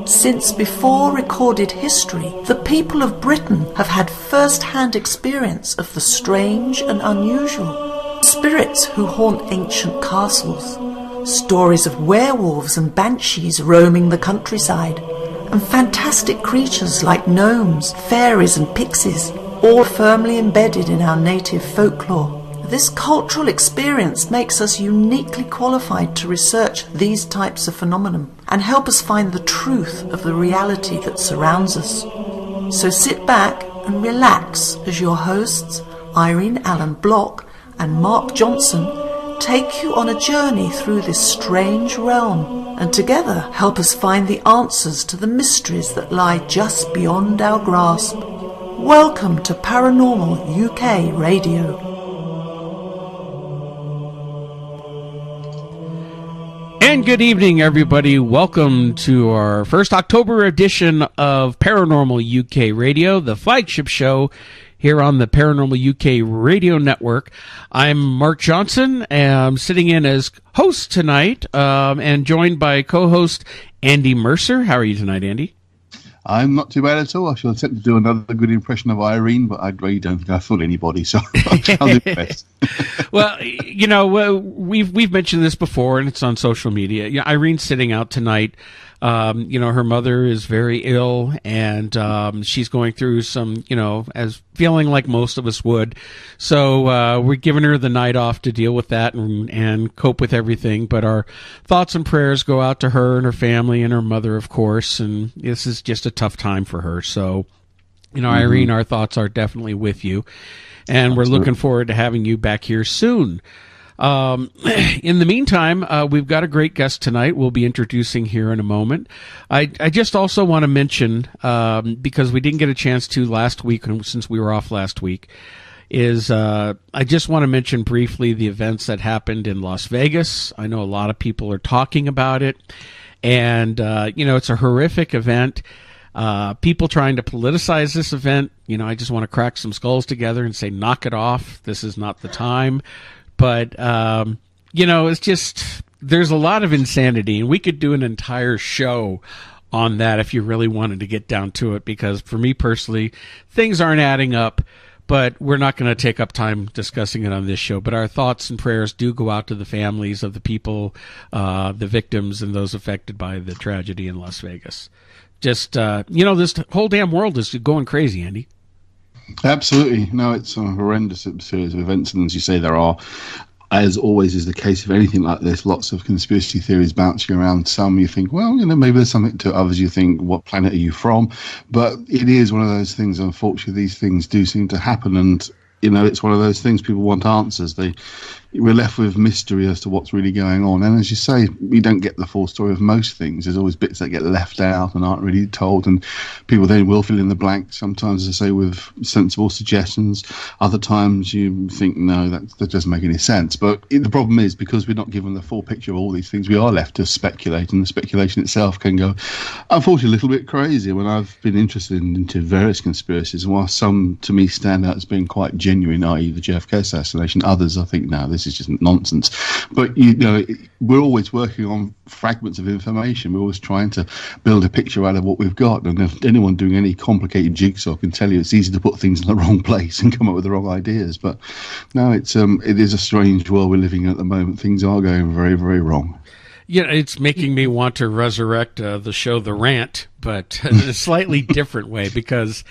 Since before recorded history, the people of Britain have had first-hand experience of the strange and unusual. Spirits who haunt ancient castles, stories of werewolves and banshees roaming the countryside, and fantastic creatures like gnomes, fairies and pixies, all firmly embedded in our native folklore. This cultural experience makes us uniquely qualified to research these types of phenomena and help us find the truth of the reality that surrounds us. So sit back and relax as your hosts, Irene Allen Block and Mark Johnson, take you on a journey through this strange realm and together help us find the answers to the mysteries that lie just beyond our grasp. Welcome to Paranormal UK Radio. And good evening, everybody. Welcome to our first October edition of Paranormal UK Radio, the flagship show here on the Paranormal UK Radio Network. I'm Mark Johnson, and I'm sitting in as host tonight, and joined by co-host Andy Mercer. How are you tonight, Andy? I'm not too bad at all. I shall attempt to do another good impression of Irene, but I really don't think I fool anybody, so I'll do my best. Well, you know, we've mentioned this before, and it's on social media. You know, Irene's sitting out tonight. You know, her mother is very ill, and she's going through some, you know, as feeling like most of us would. So we're giving her the night off to deal with that and cope with everything. But our thoughts and prayers go out to her and her family and her mother, of course. And this is just a tough time for her. So, you know, Irene, our thoughts are definitely with you. And we're looking forward to having you back here soon. In the meantime, we've got a great guest tonight we'll be introducing here in a moment. I just also want to mention, because we didn't get a chance to last week, since we were off last week, I just want to mention briefly the events that happened in Las Vegas. I know a lot of people are talking about it, and, you know, it's a horrific event. People trying to politicize this event, you know, I just want to crack some skulls together and say, knock it off. This is not the time. But, you know, it's just, there's a lot of insanity, and we could do an entire show on that if you really wanted to get down to it, because for me personally, things aren't adding up, but we're not going to take up time discussing it on this show. But our thoughts and prayers do go out to the families of the people, the victims, and those affected by the tragedy in Las Vegas. Just, you know, this whole damn world is going crazy, Andy. Absolutely. No, it's a horrendous series of events, and as you say, there are, as always is the case of anything like this, lots of conspiracy theories bouncing around. Some you think, well, you know, maybe there's something to it. Others you think, what planet are you from? But it is one of those things, unfortunately, these things do seem to happen, and, you know, it's one of those things, people want answers. We're left with mystery as to what's really going on. And as you say, we don't get the full story of most things. There's always bits that get left out and aren't really told, and people then will fill in the blanks, sometimes, as I say, with sensible suggestions. Other times you think, no, that doesn't make any sense. But the problem is, because we're not given the full picture of all these things, we are left to speculate, and the speculation itself can go, unfortunately, a little bit crazy. When I've been interested into various conspiracies, and while some, to me, stand out as being quite genuine, i.e. the JFK assassination, others, I think, no, this is just nonsense. But, you know, we're always working on fragments of information. We're always trying to build a picture out of what we've got. And if anyone doing any complicated jigsaw can tell you, it's easy to put things in the wrong place and come up with the wrong ideas. But no, it is a strange world we're living in at the moment. Things are going very, very wrong. Yeah, it's making me want to resurrect the show The Rant, but in a slightly different way, because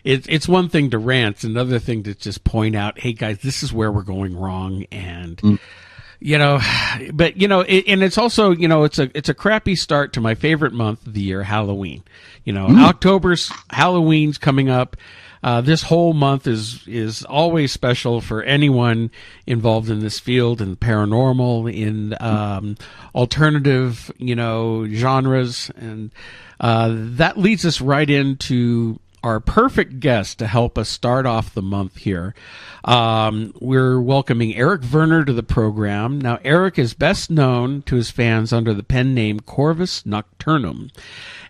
it's one thing to rant, it's another thing to just point out, hey guys, this is where we're going wrong, and you know, but you know, and it's also, you know, it's a crappy start to my favorite month of the year, Halloween. You know, October's Halloween's coming up. This whole month is always special for anyone involved in this field, in paranormal, in alternative, you know, genres, and that leads us right into our perfect guest to help us start off the month here. We're welcoming Eric Vernor to the program. Now, Eric is best known to his fans under the pen name Corvis Nocturnum,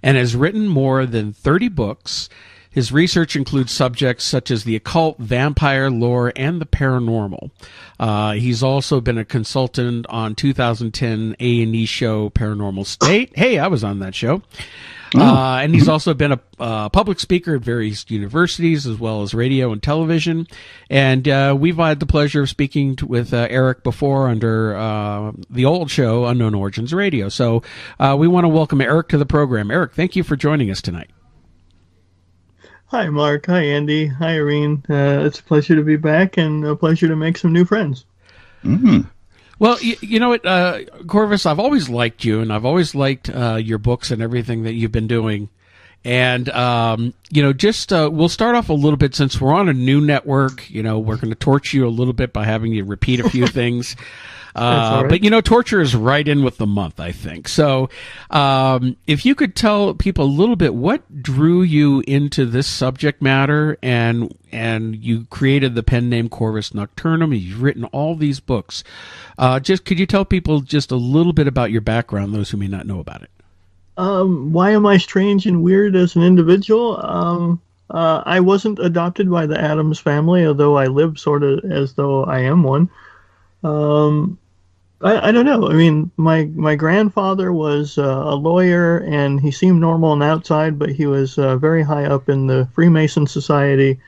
and has written more than 30 books. His research includes subjects such as the occult, vampire lore, and the paranormal. He's also been a consultant on 2010 A&E show Paranormal State. Hey, I was on that show. And he's also been a public speaker at various universities as well as radio and television. And we've had the pleasure of speaking with Eric before under the old show, Unknown Origins Radio. So we want to welcome Eric to the program. Eric, thank you for joining us tonight. Hi, Mark. Hi, Andy. Hi, Irene. It's a pleasure to be back and a pleasure to make some new friends. Mm-hmm. Well, you know what, Corvis, I've always liked you, and I've always liked your books and everything that you've been doing. And, we'll start off a little bit since we're on a new network. We're going to torture you a little bit by having you repeat a few things. Right. But, torture is right in with the month, I think. So if you could tell people a little bit what drew you into this subject matter, and you created the pen name Corvis Nocturnum, you've written all these books. Could you tell people just a little bit about your background, those who may not know about it? Why am I strange and weird as an individual? I wasn't adopted by the Addams family, although I live sort of as though I am one. I don't know. I mean, my grandfather was a lawyer, and he seemed normal on the outside, but he was very high up in the Freemason Society.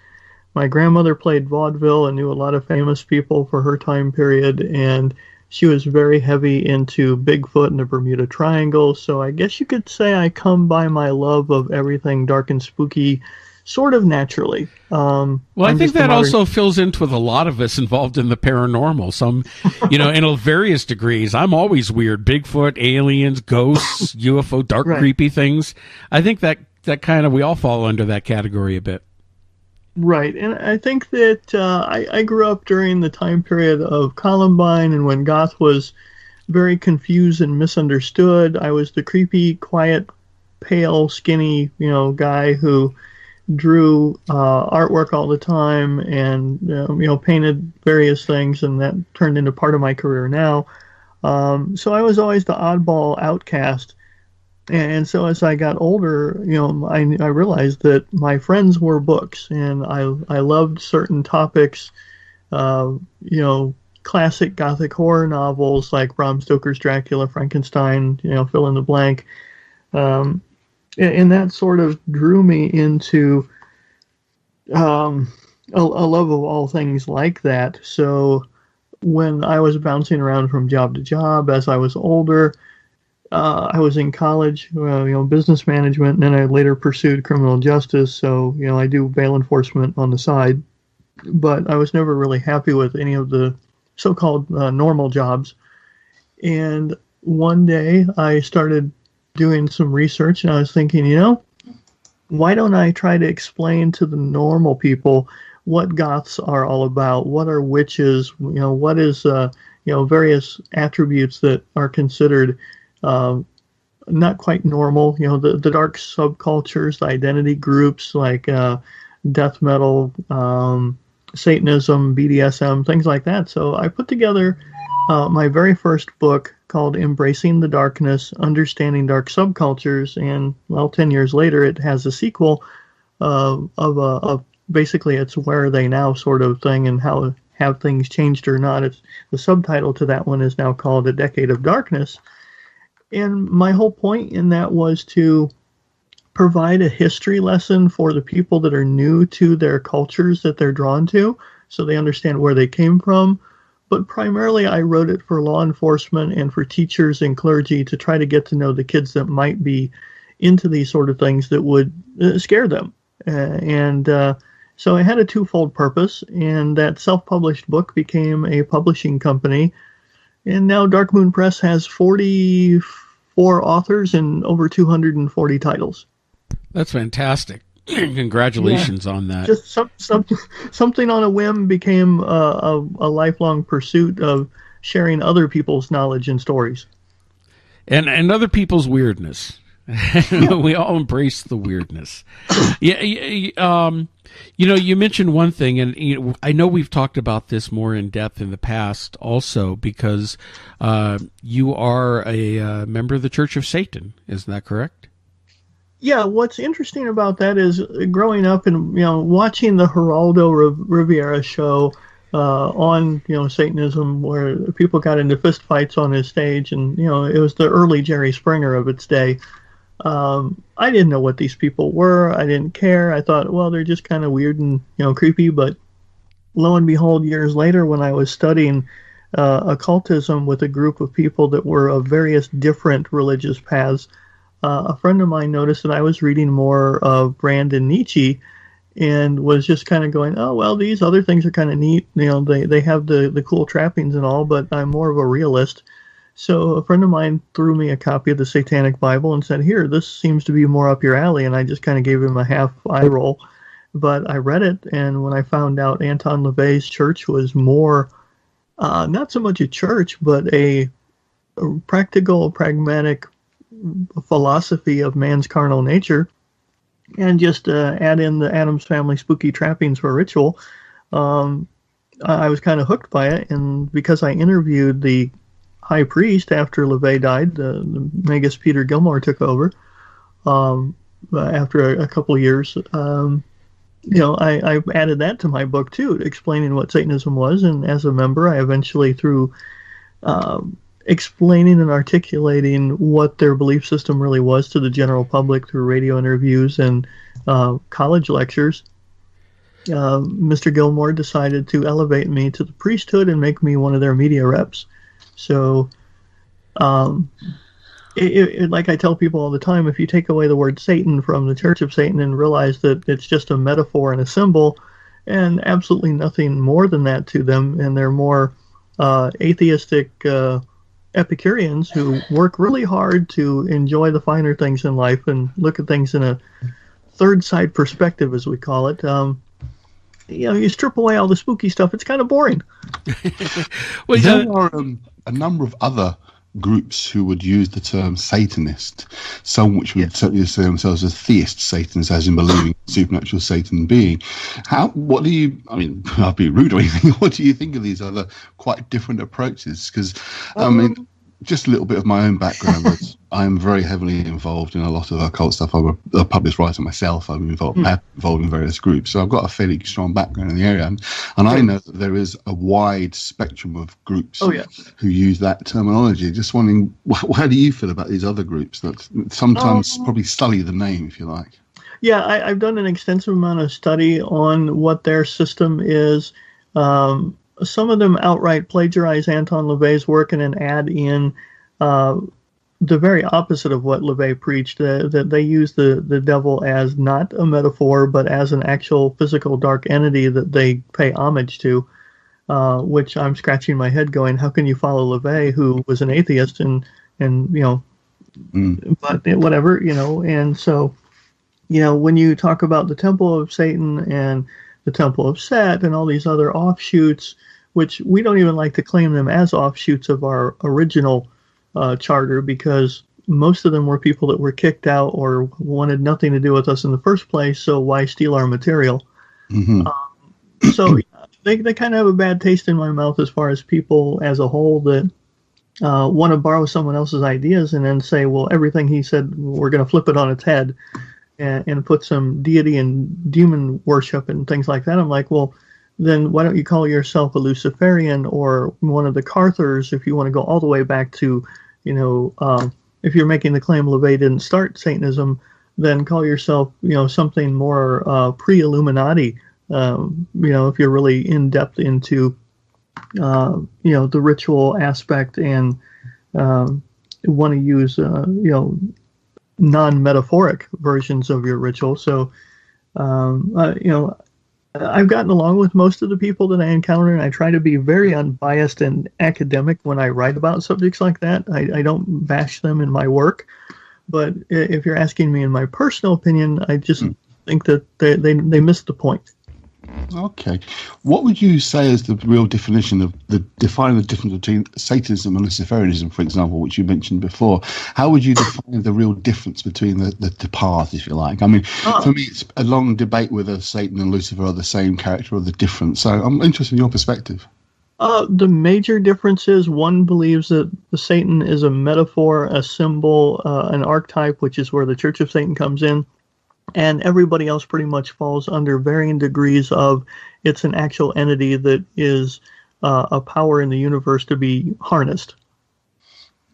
My grandmother played vaudeville and knew a lot of famous people for her time period, and she was very heavy into Bigfoot and the Bermuda Triangle. So I guess you could say I come by my love of everything dark and spooky sort of naturally. Well, I think that also fills in with a lot of us involved in the paranormal. Some, in various degrees. I'm always weird. Bigfoot, aliens, ghosts, UFO, dark, right. Creepy things. I think that kind of, we all fall under that category a bit. Right, and I think that I grew up during the time period of Columbine, and when goth was very confused and misunderstood. I was the creepy, quiet, pale, skinny, guy who drew artwork all the time and painted various things, and that turned into part of my career now. So I was always the oddball outcast. And so as I got older, I realized that my friends were books, and I loved certain topics, classic Gothic horror novels like Bram Stoker's Dracula, Frankenstein, fill in the blank. And that sort of drew me into a love of all things like that. So when I was bouncing around from job to job as I was older, I was in college, business management, and then I later pursued criminal justice. So, I do bail enforcement on the side, but I was never really happy with any of the so-called normal jobs. And one day I started doing some research, and I was thinking, why don't I try to explain to the normal people what goths are all about? What are witches? What is, various attributes that are considered not quite normal, the dark subcultures, the identity groups like death metal, Satanism, BDSM, things like that. So I put together my very first book called Embracing the Darkness, Understanding Dark Subcultures, and 10 years later it has a sequel of basically it's Where Are They Now sort of thing, and how have things changed or not. It's the subtitle to that one is now called A Decade of Darkness. And my whole point in that was to provide a history lesson for the people that are new to their cultures that they're drawn to, so they understand where they came from. But primarily I wrote it for law enforcement and for teachers and clergy to try to get to know the kids that might be into these sort of things that would scare them. So I had a twofold purpose, and that self-published book became a publishing company. And now Dark Moon Press has 44 authors and over 240 titles. That's fantastic. Congratulations on that. Just something on a whim became a lifelong pursuit of sharing other people's knowledge and stories. And other people's weirdness. We all embrace the weirdness. You mentioned one thing, and I know we've talked about this more in depth in the past also, because you are a member of the Church of Satan. Isn't that correct? Yeah, what's interesting about that is growing up and watching the Geraldo Rivera show on Satanism, where people got into fistfights on his stage, and it was the early Jerry Springer of its day. I didn't know what these people were. I didn't care. I thought, well, they're just kind of weird and creepy. But lo and behold, years later, when I was studying occultism with a group of people that were of various different religious paths, a friend of mine noticed that I was reading more of Brand and Nietzsche, and was just kind of going, oh, well, these other things are kind of neat. They have the cool trappings and all, but I'm more of a realist. So a friend of mine threw me a copy of the Satanic Bible and said, here, this seems to be more up your alley. And I just kind of gave him a half eye roll. But I read it, and when I found out Anton LaVey's church was more, not so much a church, but a practical, pragmatic philosophy of man's carnal nature, and just add in the Addams Family spooky trappings for ritual, I was kind of hooked by it. And because I interviewed the high priest after LaVey died, the Magus Peter Gilmore took over after a couple of years. I added that to my book too, explaining what Satanism was. And as a member, I eventually, through explaining and articulating what their belief system really was to the general public through radio interviews and college lectures, Mr. Gilmore decided to elevate me to the priesthood and make me one of their media reps. So, like I tell people all the time, if you take away the word Satan from the Church of Satan and realize that it's just a metaphor and a symbol and absolutely nothing more than that to them, and they're more atheistic Epicureans who work really hard to enjoy the finer things in life and look at things in a third side perspective, as we call it. You strip away all the spooky stuff, it's kind of boring. Well, there are a number of other groups who would use the term Satanist, some which would certainly say themselves as theist Satans, as in believing supernatural Satan being. What do you, I mean, I'll be rude or anything, what do you think of these other quite different approaches? Because, I mean, just a little bit of my own background. I'm very heavily involved in a lot of occult stuff. I'm a published writer myself. I'm involved in various groups. So I've got a fairly strong background in the area. And I know that there is a wide spectrum of groups who use that terminology. Just wondering, how do you feel about these other groups that sometimes probably sully the name, if you like? Yeah, I've done an extensive amount of study on what their system is. Some of them outright plagiarize Anton LaVey's work and then add in the very opposite of what LaVey preached, that they use the devil as not a metaphor, but as an actual physical dark entity that they pay homage to, which I'm scratching my head going, how can you follow LaVey, who was an atheist, and but whatever, and so, when you talk about the Temple of Satan and the Temple of Set and all these other offshoots, which we don't even like to claim them as offshoots of our original charter, because most of them were people that were kicked out or wanted nothing to do with us in the first place, so why steal our material? So they kind of have a bad taste in my mouth as far as people as a whole that want to borrow someone else's ideas and then say, well, everything he said, we're going to flip it on its head and put some deity and demon worship and things like that. I'm like, well, then why don't you call yourself a Luciferian or one of the Carthers, if you want to go all the way back to, if you're making the claim LaVey didn't start Satanism, then call yourself, something more pre-Illuminati, if you're really in-depth into, the ritual aspect and want to use, non-metaphoric versions of your ritual. So, I've gotten along with most of the people that I encounter, and I try to be very unbiased and academic when I write about subjects like that. I don't bash them in my work, but if you're asking me in my personal opinion, I just think that they missed the point. Okay. What would you say is the real definition of defining the difference between Satanism and Luciferianism, for example, which you mentioned before? How would you define the real difference between the paths, if you like? I mean, for me, it's a long debate whether Satan and Lucifer are the same character or the different. So I'm interested in your perspective. The major difference is one believes that Satan is a metaphor, a symbol, an archetype, which is where the Church of Satan comes in. And everybody else pretty much falls under varying degrees of it's an actual entity that is a power in the universe to be harnessed.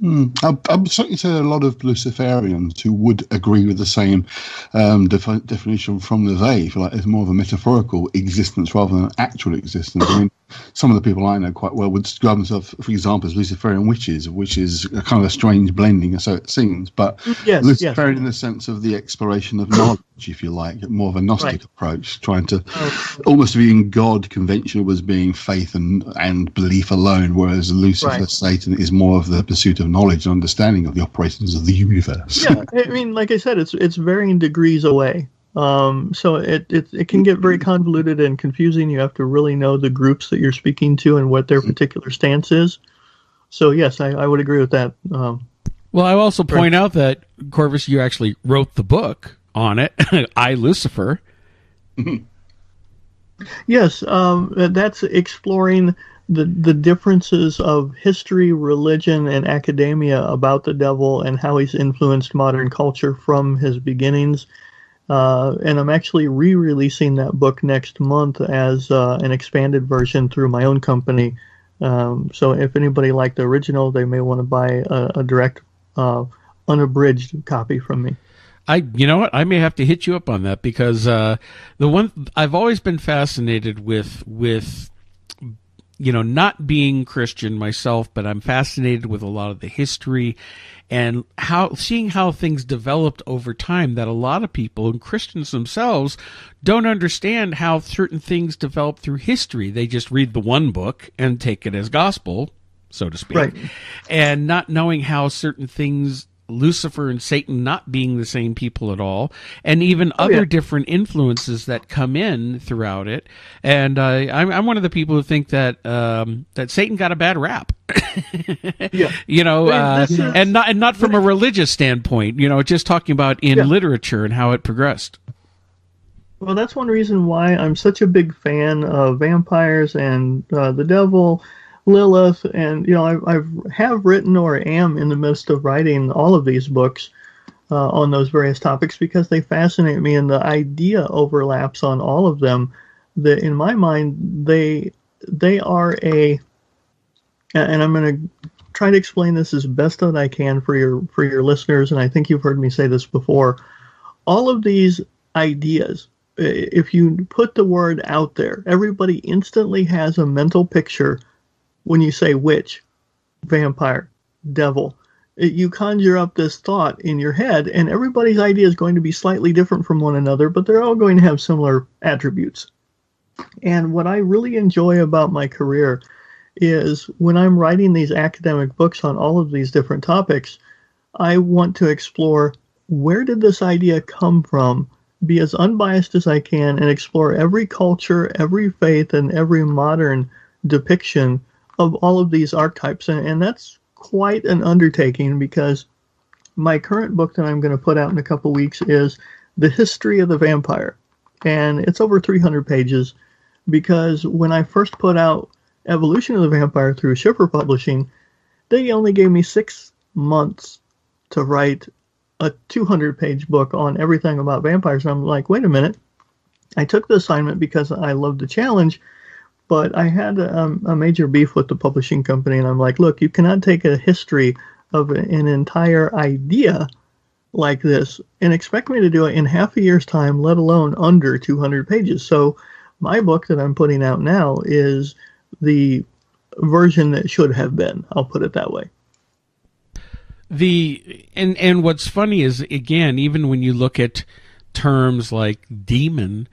I'm talking to a lot of Luciferians who would agree with the same definition from the they. Like it's more of a metaphorical existence rather than an actual existence. I mean, some of the people I know quite well would describe themselves, for example, as Luciferian witches, which is a kind of a strange blending, so it seems. But Luciferian in the sense of the exploration of knowledge, if you like, more of a Gnostic approach, trying to almost being God conventional was being faith and belief alone, whereas Lucifer, Satan, is more of the pursuit of knowledge and understanding of the operations of the universe. Yeah, I mean, like I said, it's varying degrees away. So it can get very convoluted and confusing. You have to really know the groups that you're speaking to and what their particular stance is. So yes, I would agree with that. Well, I also point out that, Corvis, you actually wrote the book on it, I, Lucifer. Yes, that's exploring the differences of history, religion, and academia about the devil and how he's influenced modern culture from his beginnings. And I'm actually re-releasing that book next month as an expanded version through my own company. So if anybody liked the original, they may want to buy a direct, unabridged copy from me. You know what? I may have to hit you up on that because the one I've always been fascinated with not being Christian myself, but I'm fascinated with a lot of the history and seeing how things developed over time, that a lot of people, and Christians themselves, don't understand how certain things develop through history. They just read the one book and take it as gospel, so to speak, and not knowing how certain things, Lucifer and Satan not being the same people at all, and even other different influences that come in throughout it. And I'm one of the people who think that that Satan got a bad rap. And not from a religious standpoint. Just talking about in literature and how it progressed. Well, that's one reason why I'm such a big fan of vampires and the devil, Lilith, and I have written or am in the midst of writing all of these books on those various topics because they fascinate me, and the idea overlaps on all of them. That in my mind they are and I'm going to try to explain this as best that I can for your listeners, and I think you've heard me say this before. All of these ideas, if you put the word out there, everybody instantly has a mental picture. When you say witch, vampire, devil, you conjure up this thought in your head, and everybody's idea is going to be slightly different from one another, but they're all going to have similar attributes. And what I really enjoy about my career is when I'm writing these academic books on all of these different topics, I want to explore where did this idea come from, be as unbiased as I can, and explore every culture, every faith, and every modern depiction of all of these archetypes, and that's quite an undertaking because my current book that I'm going to put out in a couple weeks is The History of the Vampire, and it's over 300 pages because when I first put out Evolution of the Vampire through Schiffer Publishing, they only gave me 6 months to write a 200-page book on everything about vampires, and I'm like, wait a minute, I took the assignment because I loved the challenge. But I had a major beef with the publishing company, and I'm like, look, you cannot take a history of an entire idea like this and expect me to do it in half a year's time, let alone under 200 pages. So my book that I'm putting out now is the version that should have been. I'll put it that way. And what's funny is, again, even when you look at terms like demon,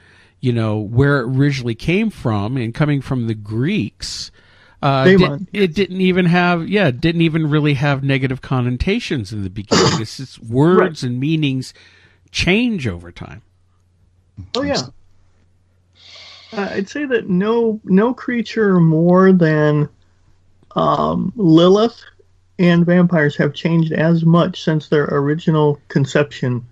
where it originally came from, and coming from the Greeks, it didn't even really have negative connotations in the beginning. It's just words and meanings change over time. Oh yeah, I'd say that no creature more than Lilith and vampires have changed as much since their original conception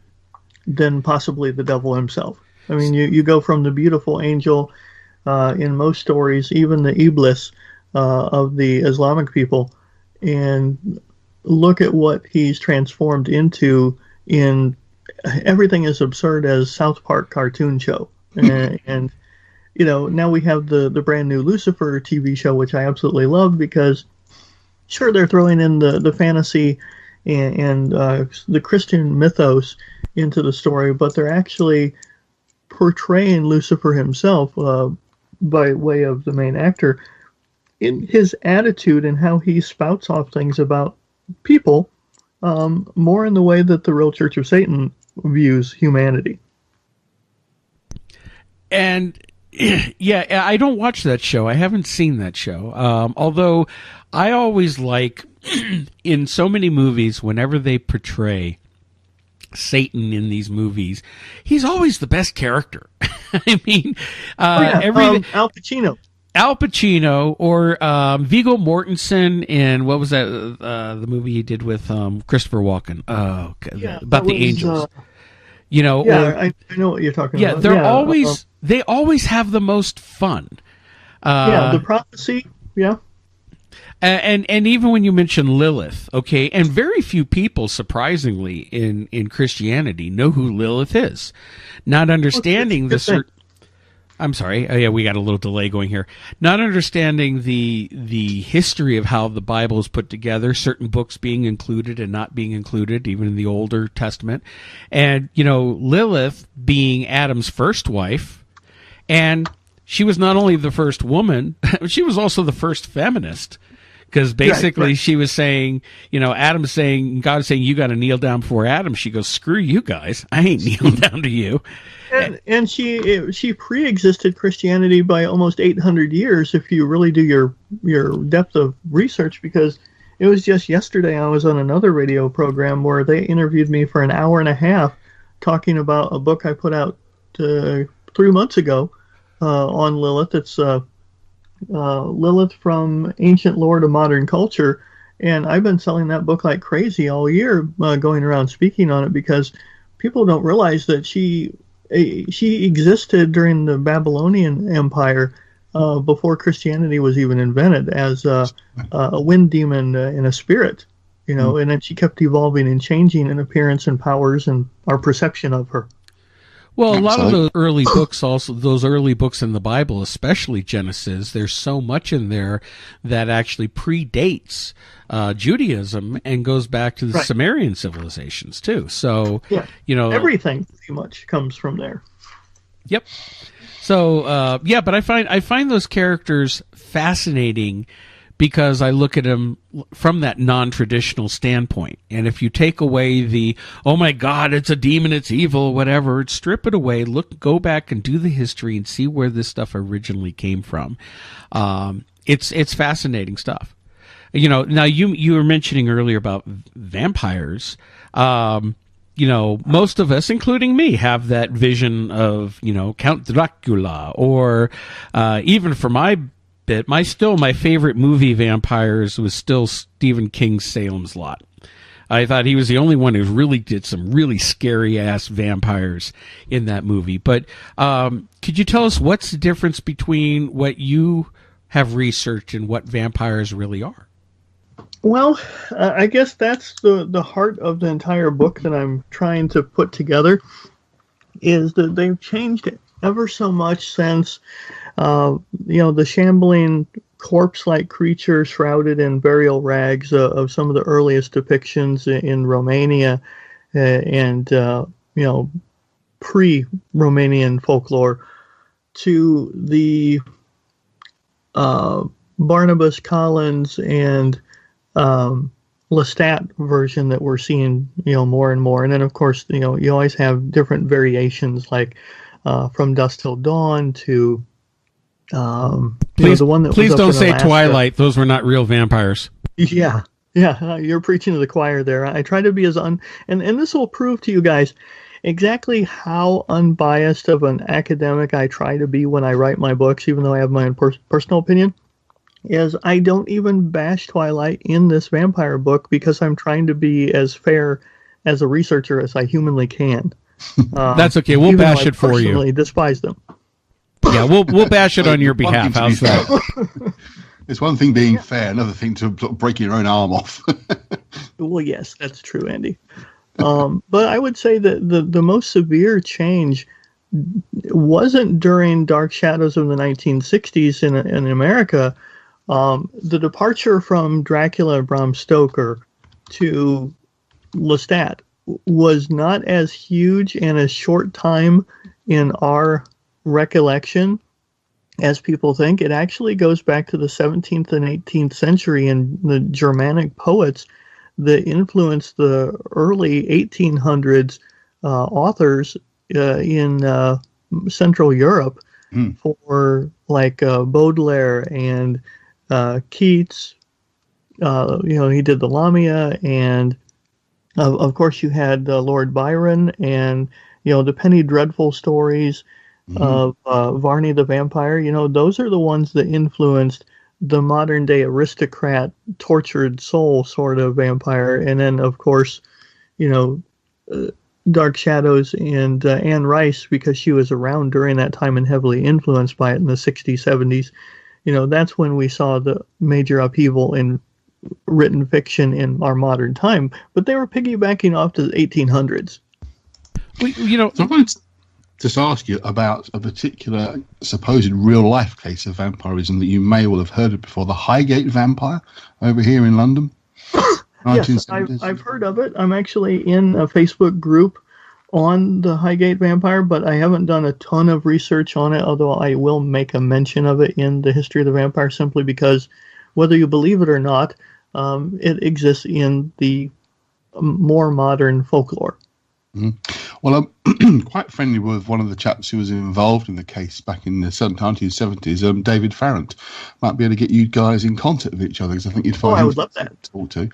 than possibly the devil himself. I mean, you go from the beautiful angel in most stories, even the Iblis of the Islamic people, and look at what he's transformed into in everything as absurd as South Park cartoon show. And now we have the brand new Lucifer TV show, which I absolutely love because sure, they're throwing in the fantasy and the Christian mythos into the story, but they're actually portraying Lucifer himself by way of the main actor in his attitude and how he spouts off things about people, more in the way that the real Church of Satan views humanity. And yeah, I don't watch that show. I haven't seen that show. Although I always like, in so many movies, whenever they portray Satan in these movies, he's always the best character. I mean, Al Pacino. Al Pacino or Viggo Mortensen in, what was that, the movie he did with Christopher Walken? Oh, about the angels. You know, I know what you're talking about. They're they always have the most fun. The prophecy, yeah. And even when you mention Lilith, okay, and very few people, surprisingly, in Christianity know who Lilith is, not understanding I'm sorry. Oh, yeah, we got a little delay going here. Not understanding the history of how the Bible is put together, certain books being included and not being included, even in the Older Testament. And, you know, Lilith being Adam's first wife, and she was not only the first woman, she was also the first feminist. Because basically she was saying, you know, Adam's saying, God's saying, you got to kneel down before Adam. She goes, screw you guys. I ain't kneeling down to you. And she pre-existed Christianity by almost 800 years if you really do your depth of research, because it was just yesterday I was on another radio program where they interviewed me for an hour and a half talking about a book I put out 3 months ago on Lilith. It's Lilith from Ancient Lore to Modern Culture, and I've been selling that book like crazy all year, going around speaking on it, because people don't realize that she existed during the Babylonian Empire before Christianity was even invented, as a wind demon and a spirit, you know, and then she kept evolving and changing in appearance and powers and our perception of her. Well, a lot of those early books, also those early books in the Bible, especially Genesis, there's so much in there that actually predates Judaism and goes back to the Sumerian civilizations too. So, you know, everything pretty much comes from there. Yep. So, but I find those characters fascinating because I look at them from that non-traditional standpoint. And if you take away the, oh my God, it's a demon, it's evil, whatever, strip it away, go back and do the history and see where this stuff originally came from. It's fascinating stuff. You know, now you were mentioning earlier about vampires. You know, most of us, including me, have that vision of, you know, Count Dracula, or even for my bit, my favorite movie vampires was still Stephen King's Salem's Lot. I thought he was the only one who really did some really scary ass vampires in that movie. But could you tell us what's the difference between what you have researched and what vampires really are? Well, I guess that's the heart of the entire book that I'm trying to put together, is that they've changed it ever so much since you know, the shambling corpse-like creatures shrouded in burial rags of some of the earliest depictions in Romania and you know, pre-Romanian folklore, to the Barnabas Collins and Lestat version that we're seeing, you know, more and more. And then, of course, you know, you always have different variations, like From Dusk Till Dawn to please, the one that please was don't say Alaska. Twilight. Those were not real vampires. Yeah, you're preaching to the choir there. I try to be as and this will prove to you guys exactly how unbiased of an academic I try to be when I write my books, even though I have my own personal opinion. Is I don't even bash Twilight in this vampire book because I'm trying to be as fair as a researcher as I humanly can. That's okay. We'll bash it for you. I personally despise them. Yeah, we'll bash it on your behalf. How's that? It's one thing being fair, another thing to break your own arm off. Well, yes, that's true, Andy. But I would say that the most severe change wasn't during Dark Shadows of the 1960s in America, The departure from Dracula and Bram Stoker to Lestat was not as huge and as short time in our recollection as people think. It actually goes back to the 17th and 18th century and the Germanic poets that influenced the early 1800s authors in Central Europe for like Baudelaire and Keats. He did the Lamia, and of course you had Lord Byron and the Penny Dreadful stories of Varney the Vampire. Those are the ones that influenced the modern day aristocrat, tortured soul sort of vampire. And then of course, Dark Shadows and Anne Rice, because she was around during that time and heavily influenced by it in the 60s, 70s. That's when we saw the major upheaval in written fiction in our modern time. But they were piggybacking off to the 1800s. So I wanted to just ask you about a particular supposed real-life case of vampirism that you may well have heard of before, the Highgate Vampire over here in London. Yes, I've heard of it. I'm actually in a Facebook group on the Highgate Vampire, but I haven't done a ton of research on it, although I will make a mention of it in the History of the Vampire, simply because, whether you believe it or not, it exists in the more modern folklore. Well, I'm quite friendly with one of the chaps who was involved in the case back in the 1970s, David Farrant. Might be able to get you guys in contact with each other, because I think you'd find I would love that. To talk to.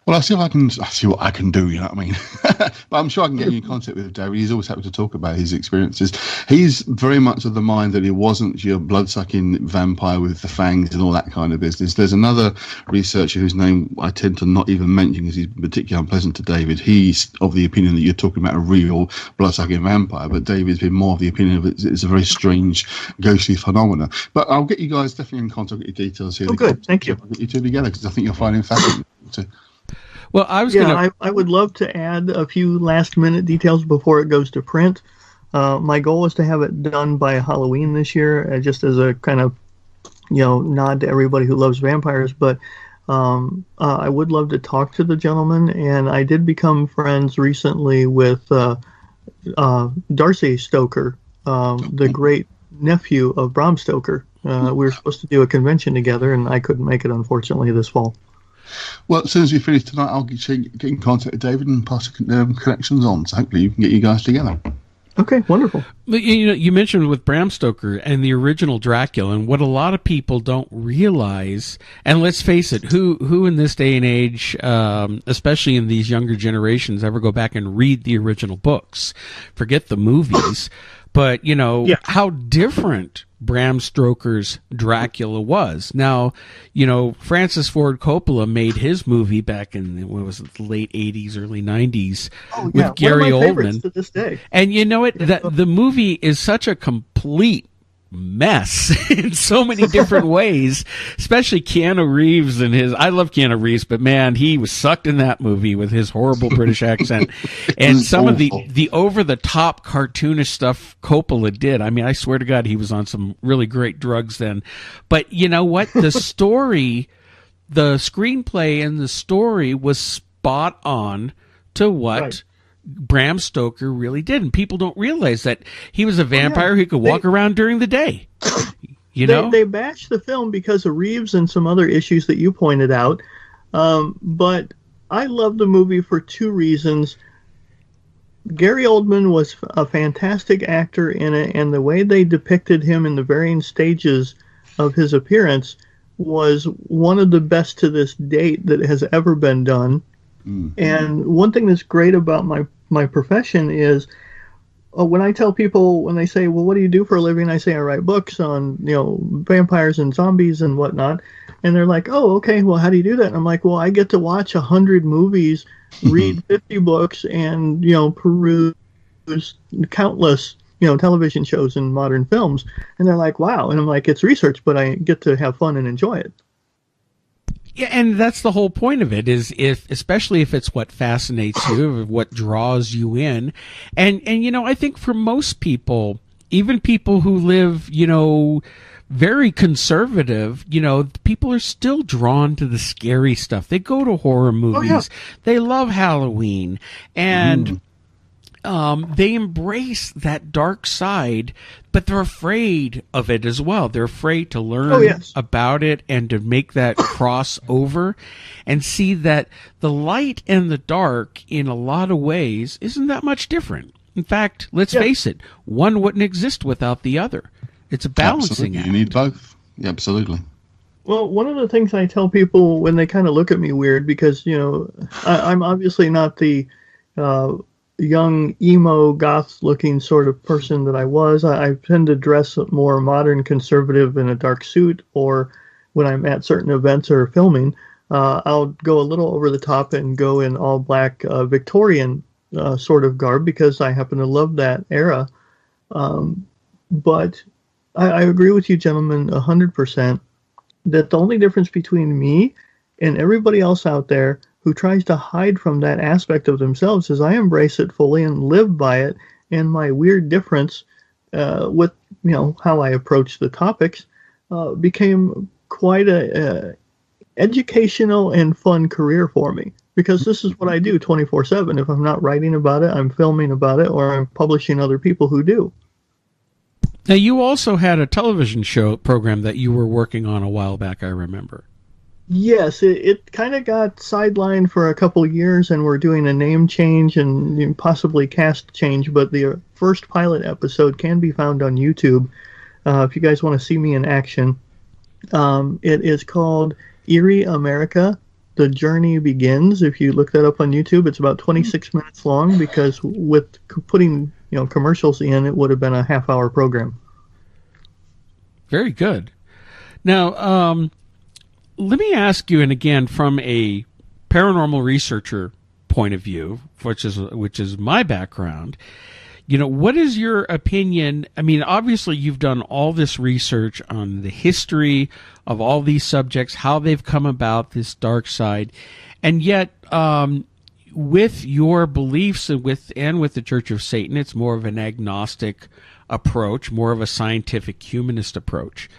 Well, I'll see what I can do, you know what I mean? But I'm sure I can get you in contact with David. He's always happy to talk about his experiences. He's very much of the mind that he wasn't your blood-sucking vampire with the fangs and all that kind of business. There's another researcher whose name I tend to not even mention because he's particularly unpleasant to David. He's of the opinion that you're talking about a real blood-sucking vampire, but David's been more of the opinion of it's a very strange, ghostly phenomena. But I'll get you guys definitely in contact with your details here. Oh, good. Thank you. I'll get you two together because I think you'll find it fascinating. Well, I would love to add a few last-minute details before it goes to print. My goal is to have it done by Halloween this year, just as a kind of, nod to everybody who loves vampires. But I would love to talk to the gentleman, and I did become friends recently with Darcy Stoker, the great nephew of Bram Stoker. We were supposed to do a convention together, and I couldn't make it, unfortunately, this fall. Well, as soon as we finish tonight, I'll get in contact with David and pass the connections on. So hopefully you can get you guys together. Okay, wonderful. But, you mentioned with Bram Stoker and the original Dracula, and what a lot of people don't realize, and let's face it, who in this day and age, especially in these younger generations, ever go back and read the original books? Forget the movies. But, how different Bram Stoker's Dracula was. Now, Francis Ford Coppola made his movie back in, the late 80s, early 90s with Gary Oldman. To this day. And the movie is such a complete mess in so many different ways, especially Keanu Reeves and I love Keanu Reeves, but man, he was sucked in that movie with his horrible British accent and some of the over-the-top cartoonish stuff Coppola did. I mean, I swear to God, he was on some really great drugs then. But you know what? The story, the screenplay and the story was spot on to what Bram Stoker really did, and people don't realize that he was a vampire who could walk around during the day. They bashed the film because of Reeves and some other issues that you pointed out, but I love the movie for two reasons. Gary Oldman was a fantastic actor in it, and the way they depicted him in the varying stages of his appearance was one of the best to this date that has ever been done. And one thing that's great about my profession is when I tell people, when they say, well, what do you do for a living? I say I write books on, vampires and zombies and whatnot. And they're like, oh, okay, well, how do you do that? And I'm like, well, I get to watch 100 movies, read 50 books, and, peruse countless, television shows and modern films. And they're like, wow. And I'm like, it's research, but I get to have fun and enjoy it. Yeah, and that's the whole point of it, is especially if it's what fascinates you, what draws you in. And I think for most people, even people who live, very conservative, people are still drawn to the scary stuff. They go to horror movies. They love Halloween. And they embrace that dark side, but they're afraid of it as well. They're afraid to learn about it and to make that crossover and see that the light and the dark, in a lot of ways, isn't that much different. In fact, let's face it, one wouldn't exist without the other. It's a balancing act. You need both. Yeah, absolutely. Well, one of the things I tell people when they kind of look at me weird, because, I'm obviously not the young, emo, goth-looking sort of person that I was. I tend to dress more modern, conservative in a dark suit, or when I'm at certain events or filming, I'll go a little over the top and go in all black Victorian sort of garb, because I happen to love that era. But I agree with you, gentlemen, 100%, that the only difference between me and everybody else out there who tries to hide from that aspect of themselves is I embrace it fully and live by it. And my weird difference with how I approach the topics became quite a educational and fun career for me, because this is what I do 24/7. If I'm not writing about it, I'm filming about it, or I'm publishing other people who do. Now, you also had a television show program that you were working on a while back, I remember. Yes, it kind of got sidelined for a couple of years, and we're doing a name change and possibly cast change, but the first pilot episode can be found on YouTube if you guys want to see me in action. It is called Eerie America, The Journey Begins. If you look that up on YouTube, it's about 26 minutes long, because with putting commercials in, it would have been a half-hour program. Very good. Now, let me ask you, and again, from a paranormal researcher point of view, which is my background, what is your opinion? I mean, obviously, you've done all this research on the history of all these subjects, how they've come about, this dark side, and yet, with your beliefs and with the Church of Satan, it's more of an agnostic approach, more of a scientific humanist approach.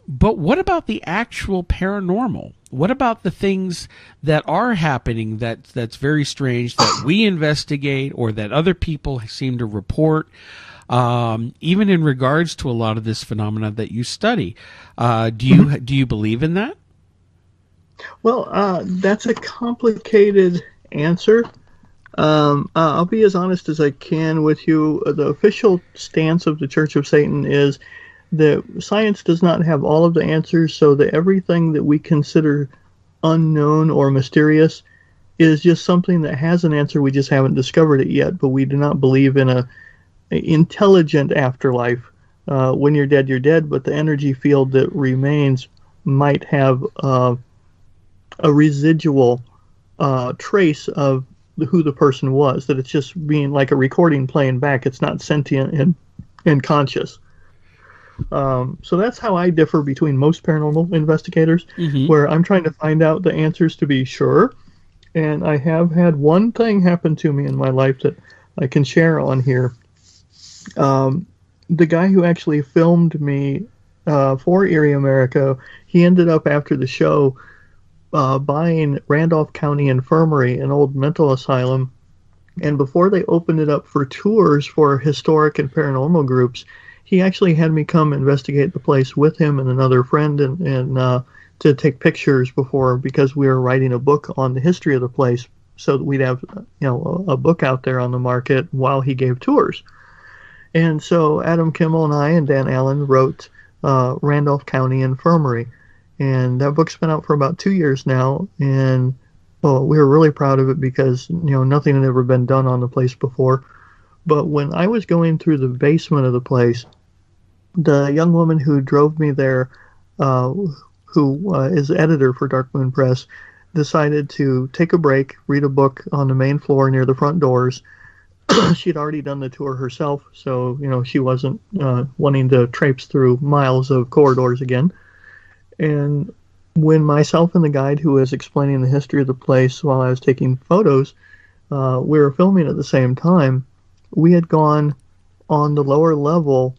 But what about the actual paranormal? What about the things that are happening that's very strange, that we investigate or that other people seem to report, even in regards to a lot of this phenomena that you study? Do you believe in that? Well, that's a complicated answer. I'll be as honest as I can with you. The official stance of the Church of Satan is that science does not have all of the answers, so that everything that we consider unknown or mysterious is just something that has an answer. We just haven't discovered it yet, but we do not believe in a intelligent afterlife. When you're dead, but the energy field that remains might have a residual trace of who the person was, that it's just being like a recording playing back. It's not sentient and conscious. So that's how I differ between most paranormal investigators, where I'm trying to find out the answers to be sure. And I have had one thing happen to me in my life that I can share on here. The guy who actually filmed me for Eerie America, he ended up after the show buying Randolph County Infirmary, an old mental asylum. And before they opened it up for tours for historic and paranormal groups, he actually had me come investigate the place with him and another friend, and to take pictures before, because we were writing a book on the history of the place, so that we'd have a book out there on the market while he gave tours. And so Adam Kimmel and I and Dan Allen wrote Randolph County Infirmary, and that book's been out for about 2 years now, and we were really proud of it, because nothing had ever been done on the place before. But when I was going through the basement of the place, the young woman who drove me there, who is editor for Dark Moon Press, decided to take a break, read a book on the main floor near the front doors. She'd already done the tour herself, so she wasn't wanting to traipse through miles of corridors again. And when myself and the guide who was explaining the history of the place while I was taking photos, we were filming at the same time, we had gone on the lower level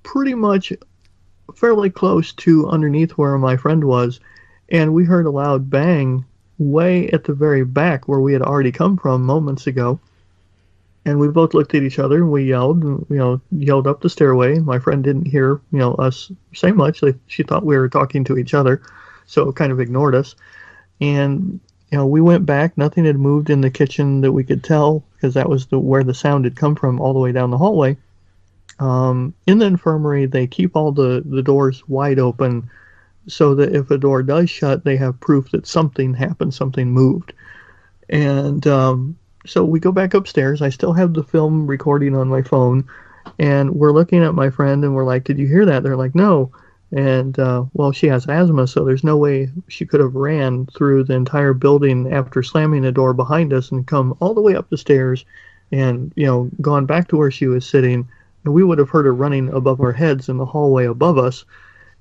pretty much fairly close to underneath where my friend was, and we heard a loud bang way at the very back where we had already come from moments ago. And we both looked at each other and we yelled, yelled up the stairway. My friend didn't hear, us say much. She thought we were talking to each other, so kind of ignored us. And, we went back. Nothing had moved in the kitchen that we could tell, because that was where the sound had come from all the way down the hallway. In the infirmary, they keep all the doors wide open so that if a door does shut, they have proof that something happened, something moved. And so we go back upstairs. I still have the film recording on my phone, and we're looking at my friend, and we're like, "Did you hear that?" They're like, "No." And, well, she has asthma, so there's no way she could have ran through the entire building after slamming the door behind us and come all the way up the stairs and, gone back to where she was sitting. And we would have heard her running above our heads in the hallway above us,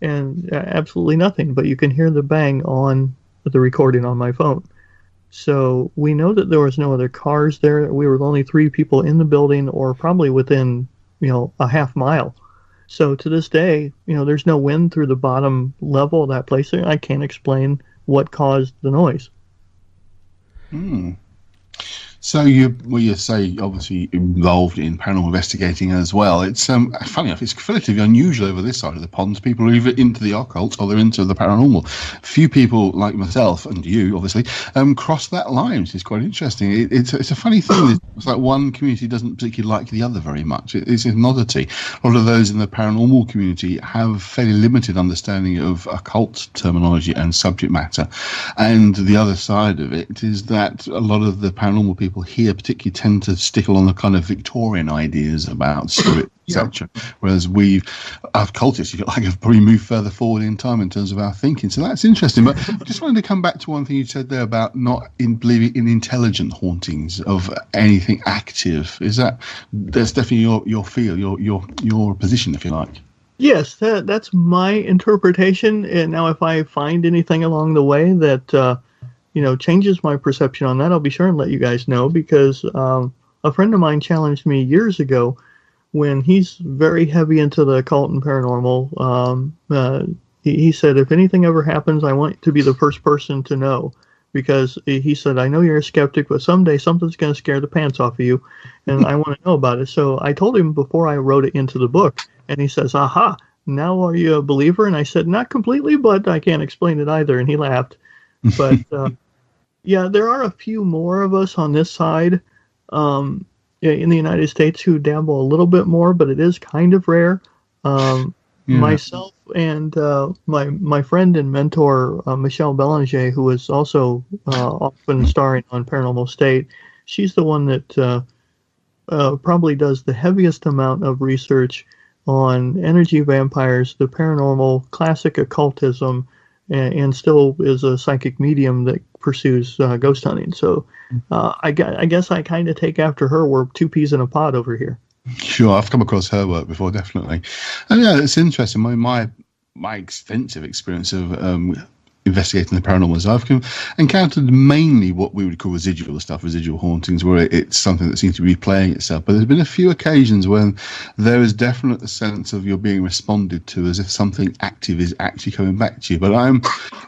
and absolutely nothing. But you can hear the bang on the recording on my phone. So we know that there was no other cars there. We were the only 3 people in the building, or probably within, a half mile. So to this day, there's no wind through the bottom level of that place. I can't explain what caused the noise. So you say obviously involved in paranormal investigating as well. It's funny enough, it's relatively unusual over this side of the pond. People are either into the occult or they're into the paranormal. Few people like myself and you, obviously, cross that line, which is quite interesting. It's a funny thing. It's like one community doesn't particularly like the other very much. It's an oddity. A lot of those in the paranormal community have fairly limited understanding of occult terminology and subject matter. And the other side of it is that a lot of the paranormal people here particularly tend to stick along the kind of Victorian ideas about spirit, etc. Whereas our occultists, have probably moved further forward in time in terms of our thinking. So that's interesting. But I just wanted to come back to one thing you said there about not believing in intelligent hauntings of anything active. That's definitely your feel, your position, if you like. Yes, that's my interpretation. And now, if I find anything along the way that changes my perception on that, I'll be sure and let you guys know, because a friend of mine challenged me years ago when he's very heavy into the occult and paranormal. He said, if anything ever happens, I want to be the first person to know, because he said, I know you're a skeptic, but someday something's going to scare the pants off of you, and I want to know about it. So I told him before I wrote it into the book, and he says, aha, now are you a believer? And I said, not completely, but I can't explain it either. And he laughed. But yeah, there are a few more of us on this side in the United States who dabble a little bit more, but it is kind of rare. Myself and my friend and mentor, Michelle Belanger, who is also often starring on Paranormal State, she's the one that probably does the heaviest amount of research on energy vampires, the paranormal, classic occultism, and still is a psychic medium that pursues ghost hunting. So I guess I kind of take after her. We're 2 peas in a pod over here. Sure, I've come across her work before, definitely. And yeah, it's interesting. My extensive experience of investigating the paranormal is I've encountered mainly what we would call residual stuff, residual hauntings, where it's something that seems to be replaying itself. But there's been a few occasions when there is definitely a sense of you're being responded to as if something active is actually coming back to you. But I'm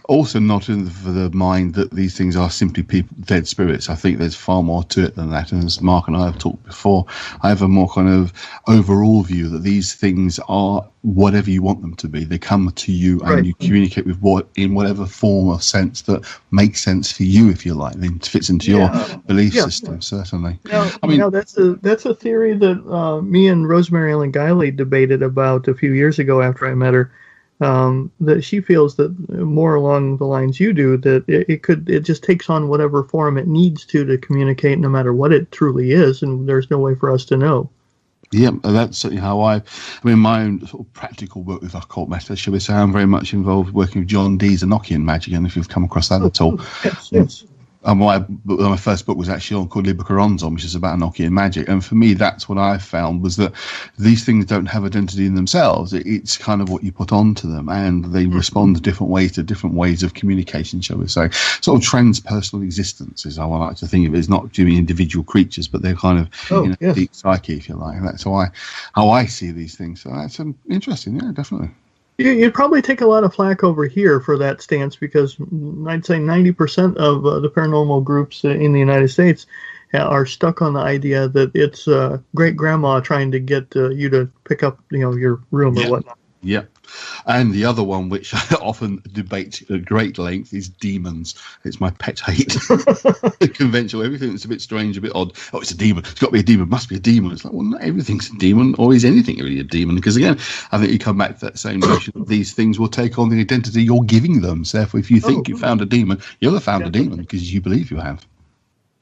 also not in the mind that these things are simply dead spirits. I think there's far more to it than that. And as Mark and I have talked before, I have a more kind of overall view that these things are whatever you want them to be. They come to you and you communicate with in whatever form or sense that makes sense for you, if you like, then fits into your belief system, certainly. That's a theory that me and Rosemary Ellen Guiley debated about a few years ago after I met her, that she feels that more along the lines you do, that it just takes on whatever form it needs to communicate, no matter what it truly is, and there's no way for us to know. Yeah, that's certainly how my own sort of practical work with occult methods, shall we say, I'm very much involved working with John Dee's Enochian magic, and if you've come across that at all. Yes. My first book was actually called Liber Coronzon, which is about Enochian magic. And for me, that's what I found, was that these things don't have identity in themselves. It's kind of what you put onto them, and they respond different ways to different ways of communication, shall we say. Sort of transpersonal existence is how I like to think of it. It's not doing individual creatures, but they're kind of deep psyche, if you like. That's how I see these things. So that's interesting, yeah, definitely. You'd probably take a lot of flack over here for that stance because I'd say 90% of the paranormal groups in the United States are stuck on the idea that it's great grandma trying to get you to pick up your room or whatnot. Yeah. And the other one, which I often debate at great length, is demons. It's my pet hate. Conventional, everything that's a bit strange, a bit odd. Oh, it's a demon. It's got to be a demon. It must be a demon. It's like, well, not everything's a demon, or is anything really a demon? Because again, I think you come back to that same notion that these things will take on the identity you're giving them. So if you think you found a demon, you'll have found a demon because you believe you have.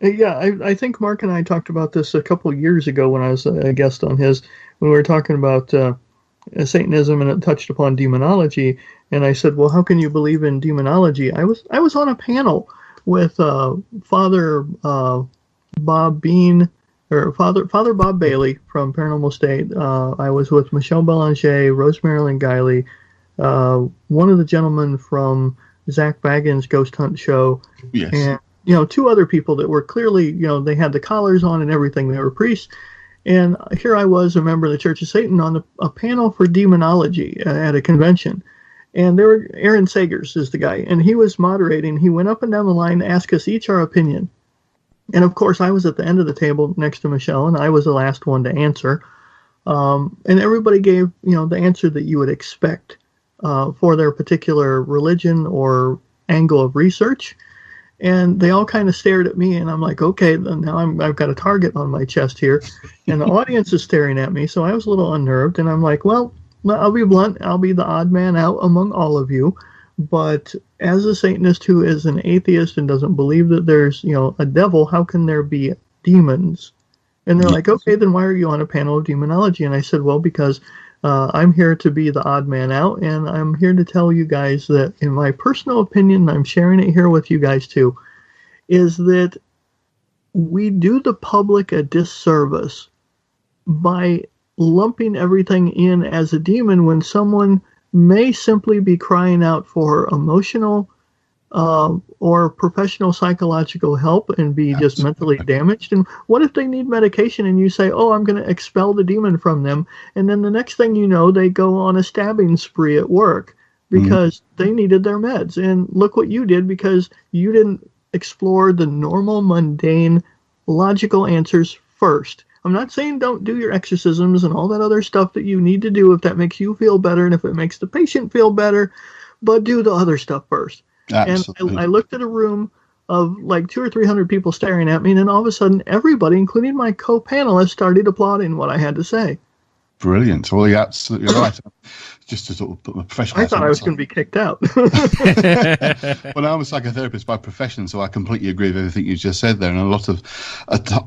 Yeah, I think Mark and I talked about this a couple of years ago when I was a guest on his, when we were talking about Satanism, and it touched upon demonology. And I said, well, how can you believe in demonology? I was on a panel with Father Bob Bean, or Father Bob Bailey from Paranormal State. I was with Michelle Belanger, Rose Marilyn Guiley, one of the gentlemen from Zach Baggins' Ghost Hunt show, and two other people that were clearly, they had the collars on and everything. They were priests. And here I was, a member of the Church of Satan, on a panel for demonology at a convention. And there were Aaron Sagers is the guy, and he was moderating. He went up and down the line to ask us each our opinion. And of course, I was at the end of the table next to Michelle, and I was the last one to answer. And everybody gave, the answer that you would expect for their particular religion or angle of research. And they all kind of stared at me, and I'm like, okay, then now I've got a target on my chest here. And the audience is staring at me, so I was a little unnerved. And I'm like, well, I'll be blunt. I'll be the odd man out among all of you. But as a Satanist who is an atheist and doesn't believe that there's, a devil, how can there be demons? And they're like, okay, then why are you on a panel of demonology? And I said, well, because I'm here to be the odd man out, and I'm here to tell you guys that, in my personal opinion, I'm sharing it here with you guys too, is that we do the public a disservice by lumping everything in as a demon when someone may simply be crying out for emotional or professional psychological help and be just mentally damaged. And what if they need medication and you say, oh, I'm going to expel the demon from them, and then the next thing you know, they go on a stabbing spree at work because they needed their meds. And look what you did, because you didn't explore the normal, mundane, logical answers first. I'm not saying don't do your exorcisms and all that other stuff that you need to do if that makes you feel better and if it makes the patient feel better, but do the other stuff first. Absolutely. And I looked at a room of like 200 or 300 people staring at me, and then all of a sudden everybody, including my co-panelists, started applauding what I had to say. Brilliant. Well, you're absolutely right. Just to sort of put my professional... I thought I was going to be kicked out. Well, I'm a psychotherapist by profession, so I completely agree with everything you just said there. And a lot of...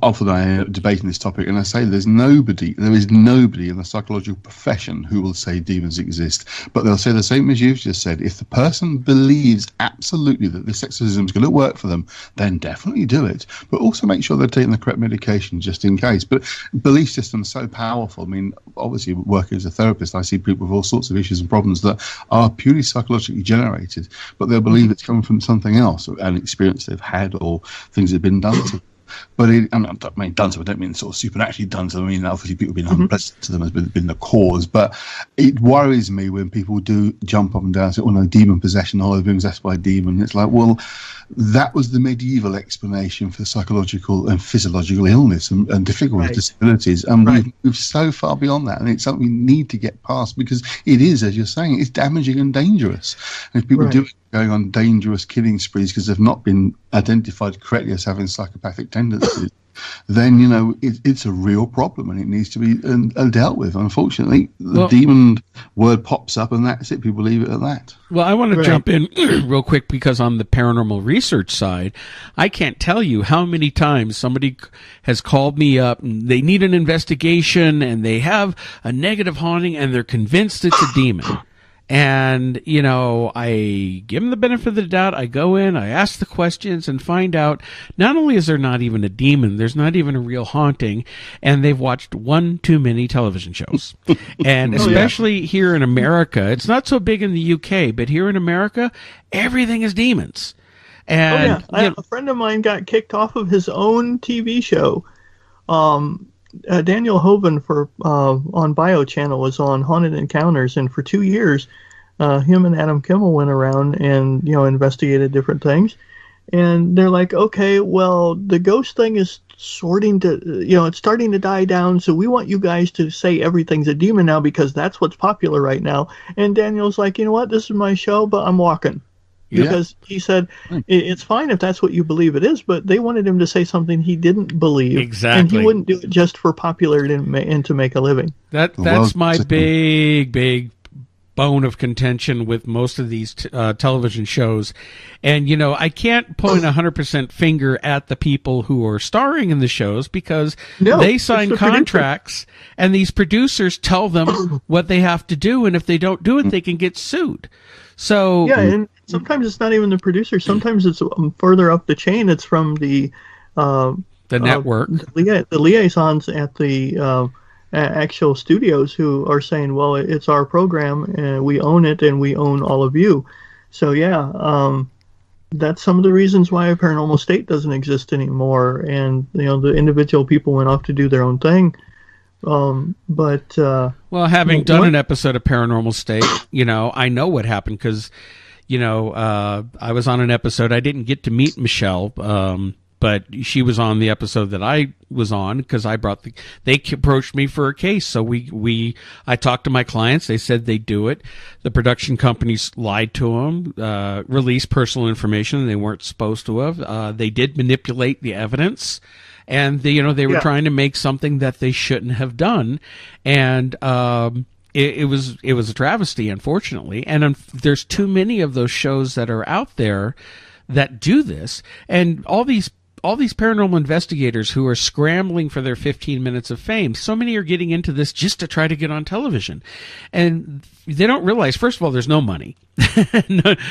often I end up debating this topic, and I say there is nobody in the psychological profession who will say demons exist. But they'll say the same as you've just said. If the person believes absolutely that this exorcism is going to work for them, then definitely do it. But also make sure they're taking the correct medication just in case. But belief systems are so powerful. I mean, obviously, working as a therapist, I see people with all sorts of issues and problems that are purely psychologically generated, but they'll believe it's coming from something else, an experience they've had or things that have been done to them. But done to them, I don't mean sort of supernaturally done to them. I mean, obviously people being unpleasant to them has been the cause. But it worries me when people do jump up and down and say, oh no, demon possession, oh, they've been possessed by a demon. It's like, well, that was the medieval explanation for psychological and physiological illness and difficult disabilities. And we've moved so far beyond that. And it's something we need to get past, because it is, as you're saying, it's damaging and dangerous. And if people do it going on dangerous killing sprees because they've not been identified correctly as having psychopathic tendencies, then, it's a real problem and it needs to be dealt with. Unfortunately, the demon word pops up and that's it. People leave it at that. Well, I want to jump in real quick, because on the paranormal research side, I can't tell you how many times somebody has called me up and they need an investigation and they have a negative haunting and they're convinced it's a demon. And, I give them the benefit of the doubt. I go in, I ask the questions and find out not only is there not even a demon, there's not even a real haunting, and they've watched one too many television shows. And especially here in America, it's not so big in the UK, but here in America, everything is demons. And a friend of mine got kicked off of his own TV show. Daniel Hoven on Bio Channel was on Haunted Encounters, and for 2 years him and Adam Kimmel went around and investigated different things, and they're like, okay, well, the ghost thing is it's starting to die down, so we want you guys to say everything's a demon now because that's what's popular right now. And Daniel's like, you know what, this is my show, but I'm walking. Because he said, it's fine if that's what you believe it is, but they wanted him to say something he didn't believe. Exactly. And he wouldn't do it just for popularity and to make a living. That's my big bone of contention with most of these television shows. And, I can't point 100% finger at the people who are starring in the shows because they sign contracts and these producers tell them what they have to do. And if they don't do it, they can get sued. So yeah, and sometimes it's not even the producer. Sometimes it's further up the chain. It's from the network, the liaisons at the actual studios who are saying, "Well, it's our program, and we own it, and we own all of you." So yeah, that's some of the reasons why a Paranormal State doesn't exist anymore. And the individual people went off to do their own thing. Having done an episode of Paranormal State, I know what happened because, I was on an episode. I didn't get to meet Michelle, but she was on the episode that I was on because they approached me for a case. So I talked to my clients. They said they'd do it. The production companies lied to them, released personal information they weren't supposed to have. They did manipulate the evidence. And they were trying to make something that they shouldn't have done, and it was a travesty, unfortunately. And there's too many of those shows that are out there that do this, and all these paranormal investigators who are scrambling for their 15 minutes of fame. So many are getting into this just to try to get on television, and they don't realize, first of all, there's no money.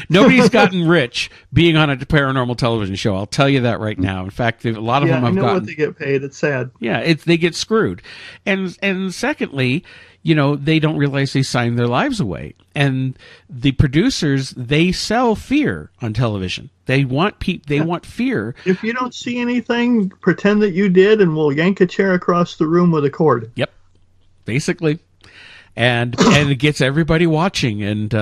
Nobody's gotten rich being on a paranormal television show. I'll tell you that right now. In fact, a lot of them have gotten. What they get paid. It's sad. Yeah, they get screwed. And secondly, they don't realize they signed their lives away. And the producers, they sell fear on television. They want want fear. If you don't see anything, pretend that you did, and we'll yank a chair across the room with a cord. Yep, basically. And it gets everybody watching. And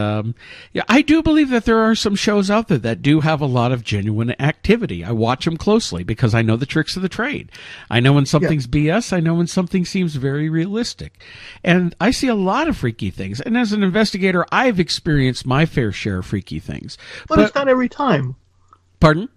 I do believe that there are some shows out there that do have a lot of genuine activity. I watch them closely because I know the tricks of the trade. I know when something's BS. I know when something seems very realistic. And I see a lot of freaky things. And as an investigator, I've experienced my fair share of freaky things. But it's not every time. Pardon?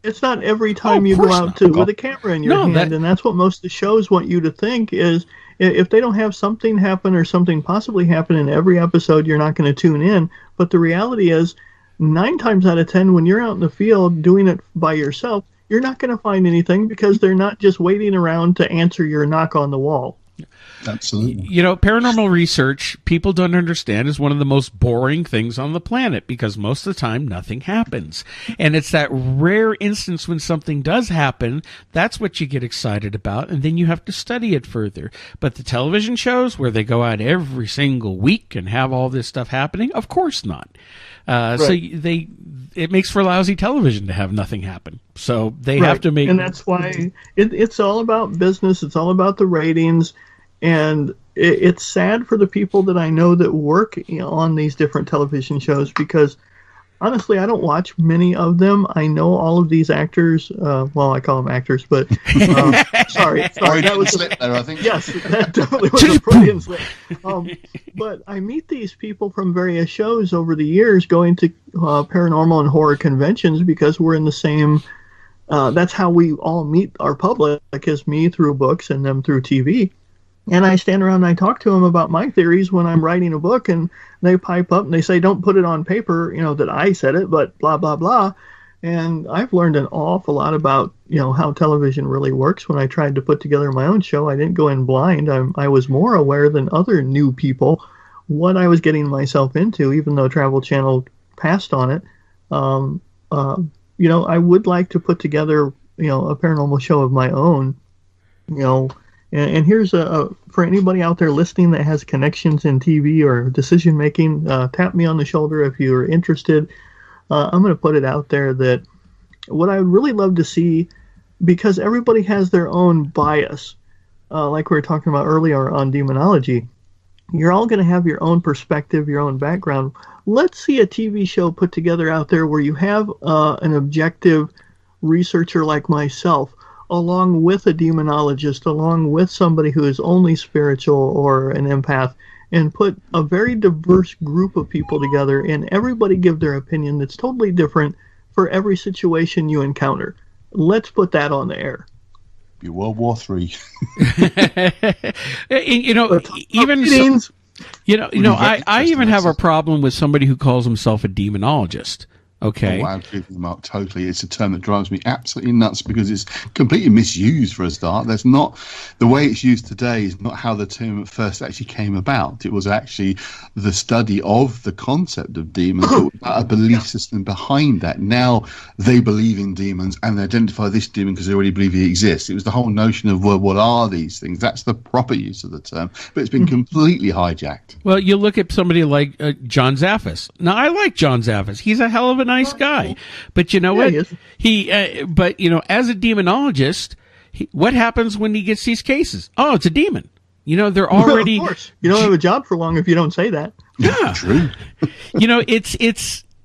It's not every time you go out with a camera in your hand. And that's what most of the shows want you to think is, if they don't have something happen or something possibly happen in every episode, you're not going to tune in. But the reality is, 9 times out of 10, when you're out in the field doing it by yourself, you're not going to find anything because they're not just waiting around to answer your knock on the wall. Absolutely. Paranormal research, people don't understand, is one of the most boring things on the planet because most of the time nothing happens. And it's that rare instance when something does happen, that's what you get excited about, and then you have to study it further. But the television shows where they go out every single week and have all this stuff happening, of course not. Right. So it makes for lousy television to have nothing happen. So they have to make... And that's why it's all about business. It's all about the ratings. And it's sad for the people that I know that work on these different television shows because, honestly, I don't watch many of them. I know all of these actors. I call them actors, but sorry. That was slip there, I think. Yes, that definitely was a Freudian slip. But I meet these people from various shows over the years going to paranormal and horror conventions because we're in the same... that's how we all meet our public, is me through books and them through TV. And I stand around and I talk to them about my theories when I'm writing a book, and they pipe up and they say, don't put it on paper, that I said it, but blah, blah, blah. And I've learned an awful lot about, how television really works. When I tried to put together my own show, I didn't go in blind. I was more aware than other new people what I was getting myself into, even though Travel Channel passed on it. I would like to put together, a paranormal show of my own, And here's for anybody out there listening that has connections in TV or decision making, tap me on the shoulder if you're interested. I'm going to put it out there that what I would really love to see, because everybody has their own bias, like we were talking about earlier on demonology. you're all going to have your own perspective, your own background. Let's see a TV show put together out there where you have an objective researcher like myself, along with a demonologist, along with somebody who is only spiritual or an empath, and put a very diverse group of people together and everybody give their opinion that's totally different for every situation you encounter. Let's put that on the air. Be World War III. Even I even have a problem with somebody who calls himself a demonologist. Okay. Oh, wow, Mark, totally. It's a term that drives me absolutely nuts because it's completely misused for a start. That's not the way it's used today. Is not how the term at first actually came about. It was actually the study of the concept of demons, a belief system behind that. Now they believe in demons and they identify this demon because they already believe he exists. It was the whole notion of, well, what are these things? That's the proper use of the term, but it's been completely hijacked. Well, you look at somebody like John Zaffis. Now, I like John Zaffis. He's a hell of a nice guy, but you know what? But as a demonologist, what happens when he gets these cases? Oh, it's a demon. They're already. Of course, you don't have a job for long if you don't say that. Yeah, true.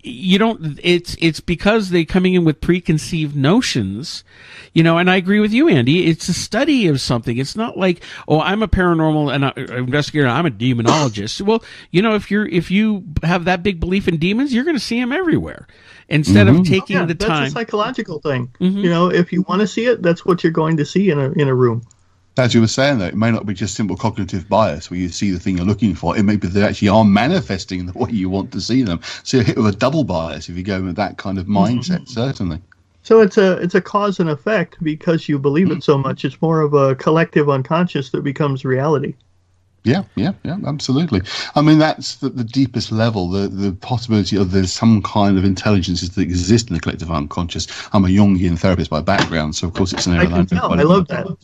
It's because they're coming in with preconceived notions. And I agree with you, Andy. It's a study of something. It's not like, oh, I'm a paranormal investigator. I'm a demonologist. Well, if you have that big belief in demons, you're going to see them everywhere. Instead of taking the time. That's a psychological thing. If you want to see it, that's what you're going to see in a room. As you were saying, though, it may not be just simple cognitive bias where you see the thing you're looking for. It may be they actually are manifesting the way you want to see them. So you're hit with a double bias if you go with that kind of mindset, certainly. So it's a cause and effect because you believe it so much. It's more of a collective unconscious that becomes reality. Yeah, absolutely. I mean, that's the deepest level, the possibility of there's some kind of intelligences that exist in the collective unconscious. I'm a Jungian therapist by background, so of course it's an area I can tell. I love that.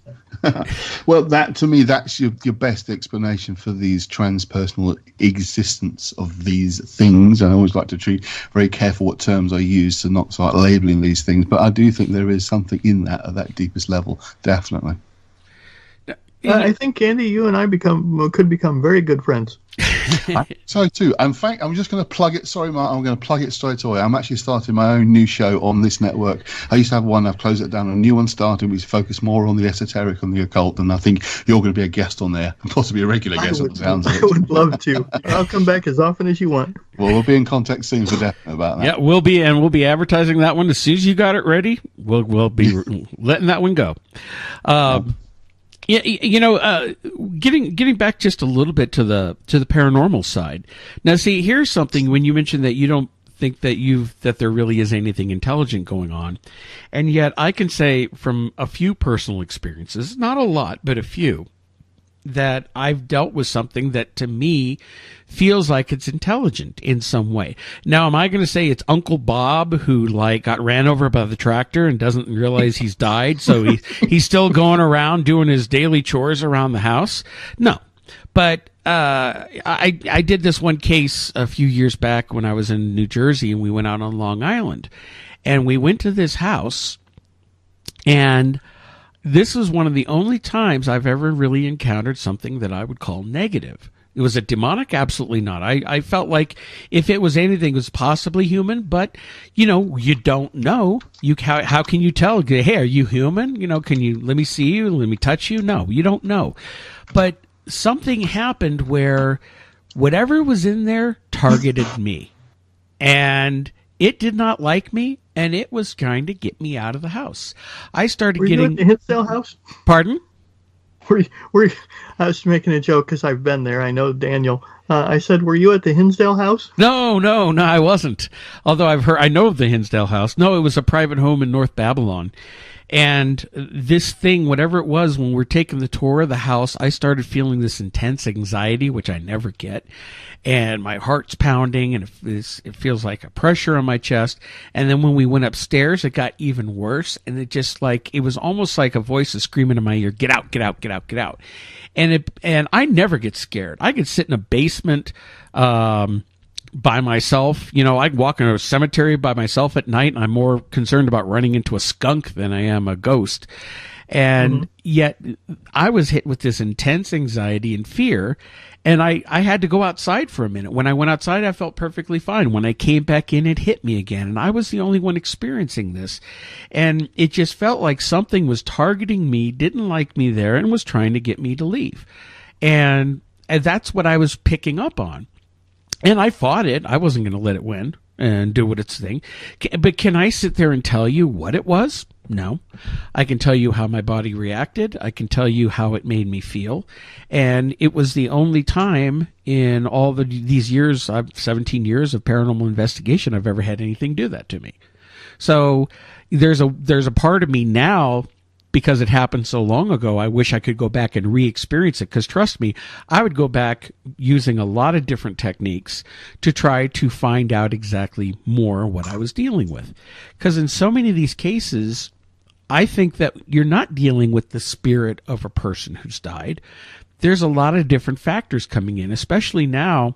Well, to me, that's your best explanation for these transpersonal existence of these things. I always like to treat very careful what terms I use to not start labeling these things, but I do think there is something in that at that deepest level, definitely. I think, Andy, you and I could become very good friends. So too. In fact, I'm just going to plug it. Sorry, Mark, I'm going to plug it straight away. I'm actually starting my own new show on this network. I used to have one. I've closed it down. A new one started. We focus more on the esoteric and the occult. And I think you're going to be a guest on there, and possibly a regular guest. I would love to. I'll come back as often as you want. Well, we'll be in contact soon for definite about that. Yeah, we'll be advertising that one as soon as you got it ready. We'll be letting that one go. Yeah, getting back just a little bit to the paranormal side. Now, see, here's something when you mentioned that you don't think that there really is anything intelligent going on, and yet I can say from a few personal experiences, not a lot, but a few, that I've dealt with something that to me feels like it's intelligent in some way. Now, am I going to say it's Uncle Bob who got ran over by the tractor and doesn't realize he's died, so he's still going around doing his daily chores around the house? No. But I did this one case a few years back when I was in New Jersey, and we went out on Long Island, and we went to this house, and this was one of the only times I've ever really encountered something that I would call negative. It was it demonic? Absolutely not. I felt like if it was anything, it was possibly human, but, you don't know. How can you tell? Hey, are you human? Can you, let me see you? Let me touch you? No, you don't know. But something happened where whatever was in there targeted me. And it did not like me, and it was trying to get me out of the house. I started Were getting... you at the Hinsdale house? Pardon? I was making a joke because I've been there. I know Daniel. I said, were you at the Hinsdale house? No, I wasn't. Although I know of the Hinsdale house. No, it was a private home in North Babylon. And this thing, whatever it was, when we're taking the tour of the house, I started feeling this intense anxiety, which I never get. And my heart's pounding, and it feels like a pressure on my chest. And then when we went upstairs, it got even worse. And it just it was almost like a voice is screaming in my ear, get out, get out, get out, get out. And I never get scared. I could sit in a basement, by myself. I'd walk in a cemetery by myself at night, and I'm more concerned about running into a skunk than I am a ghost. And yet I was hit with this intense anxiety and fear, and I had to go outside for a minute. When I went outside, I felt perfectly fine. When I came back in, it hit me again, and I was the only one experiencing this. And it just felt like something was targeting me, didn't like me there, and was trying to get me to leave. And that's what I was picking up on. And I fought it. I wasn't going to let it win and do what its thing. But can I sit there and tell you what it was? No. I can tell you how my body reacted. I can tell you how it made me feel. And it was the only time in all these years, 17 years of paranormal investigation, I've ever had anything do that to me. So there's a part of me now, because it happened so long ago, I wish I could go back and re-experience it. Because trust me, I would go back using a lot of different techniques to try to find out exactly more what I was dealing with. Because in so many of these cases, I think that you're not dealing with the spirit of a person who's died. There's a lot of different factors coming in, especially now.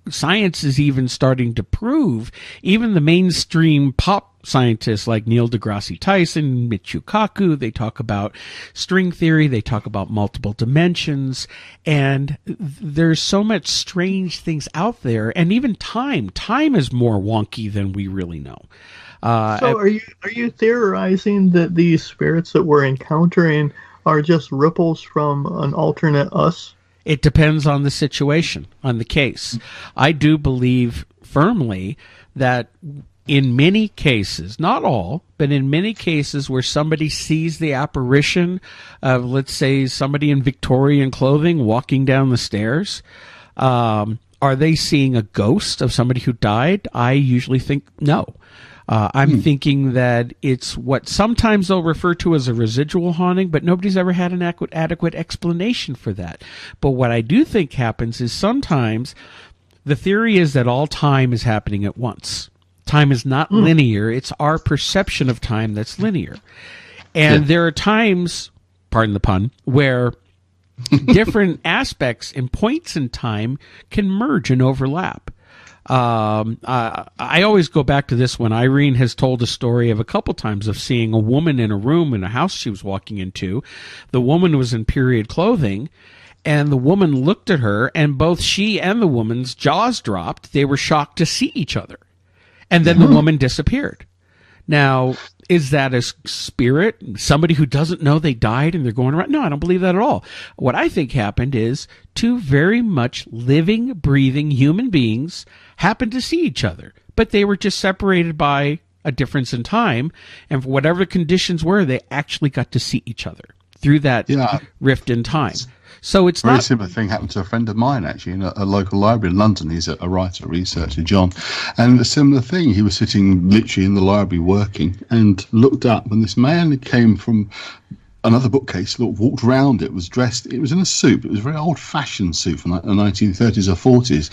Science is even starting to prove, even the mainstream pop scientists like Neil deGrasse Tyson, Michio Kaku, they talk about string theory, they talk about multiple dimensions, and there's so much strange things out there. And even time is more wonky than we really know. So are you theorizing that these spirits that we're encountering are just ripples from an alternate us? It depends on the situation, on the case. I do believe firmly that in many cases, not all, but in many cases where somebody sees the apparition of, let's say, somebody in Victorian clothing walking down the stairs, are they seeing a ghost of somebody who died? I usually think no. I'm thinking that it's what sometimes they'll refer to as a residual haunting, but nobody's ever had an adequate explanation for that. But what I do think happens is sometimes the theory is that all time is happening at once. Time is not linear. It's our perception of time that's linear. And there are times, pardon the pun, where different aspects and points in time can merge and overlap. I always go back to this when Irene has told a story of a couple times of seeing a woman in a room in a house she was walking into. The woman was in period clothing, and the woman looked at her, and both she and the woman's jaws dropped. They were shocked to see each other. And then the woman disappeared. Now, is that a spirit? Somebody who doesn't know they died and they're going around? No, I don't believe that at all. What I think happened is two very much living, breathing human beings happened to see each other, but they were just separated by a difference in time. And for whatever the conditions were, they actually got to see each other through that rift in time. So it's very not... similar thing happened to a friend of mine, actually, in a local library in London. He's a writer, researcher, John. And a similar thing, he was sitting literally in the library working and looked up, and this man came from another bookcase, walked round it, was dressed, it was in a suit, it was a very old-fashioned suit from like the 1930s or 40s,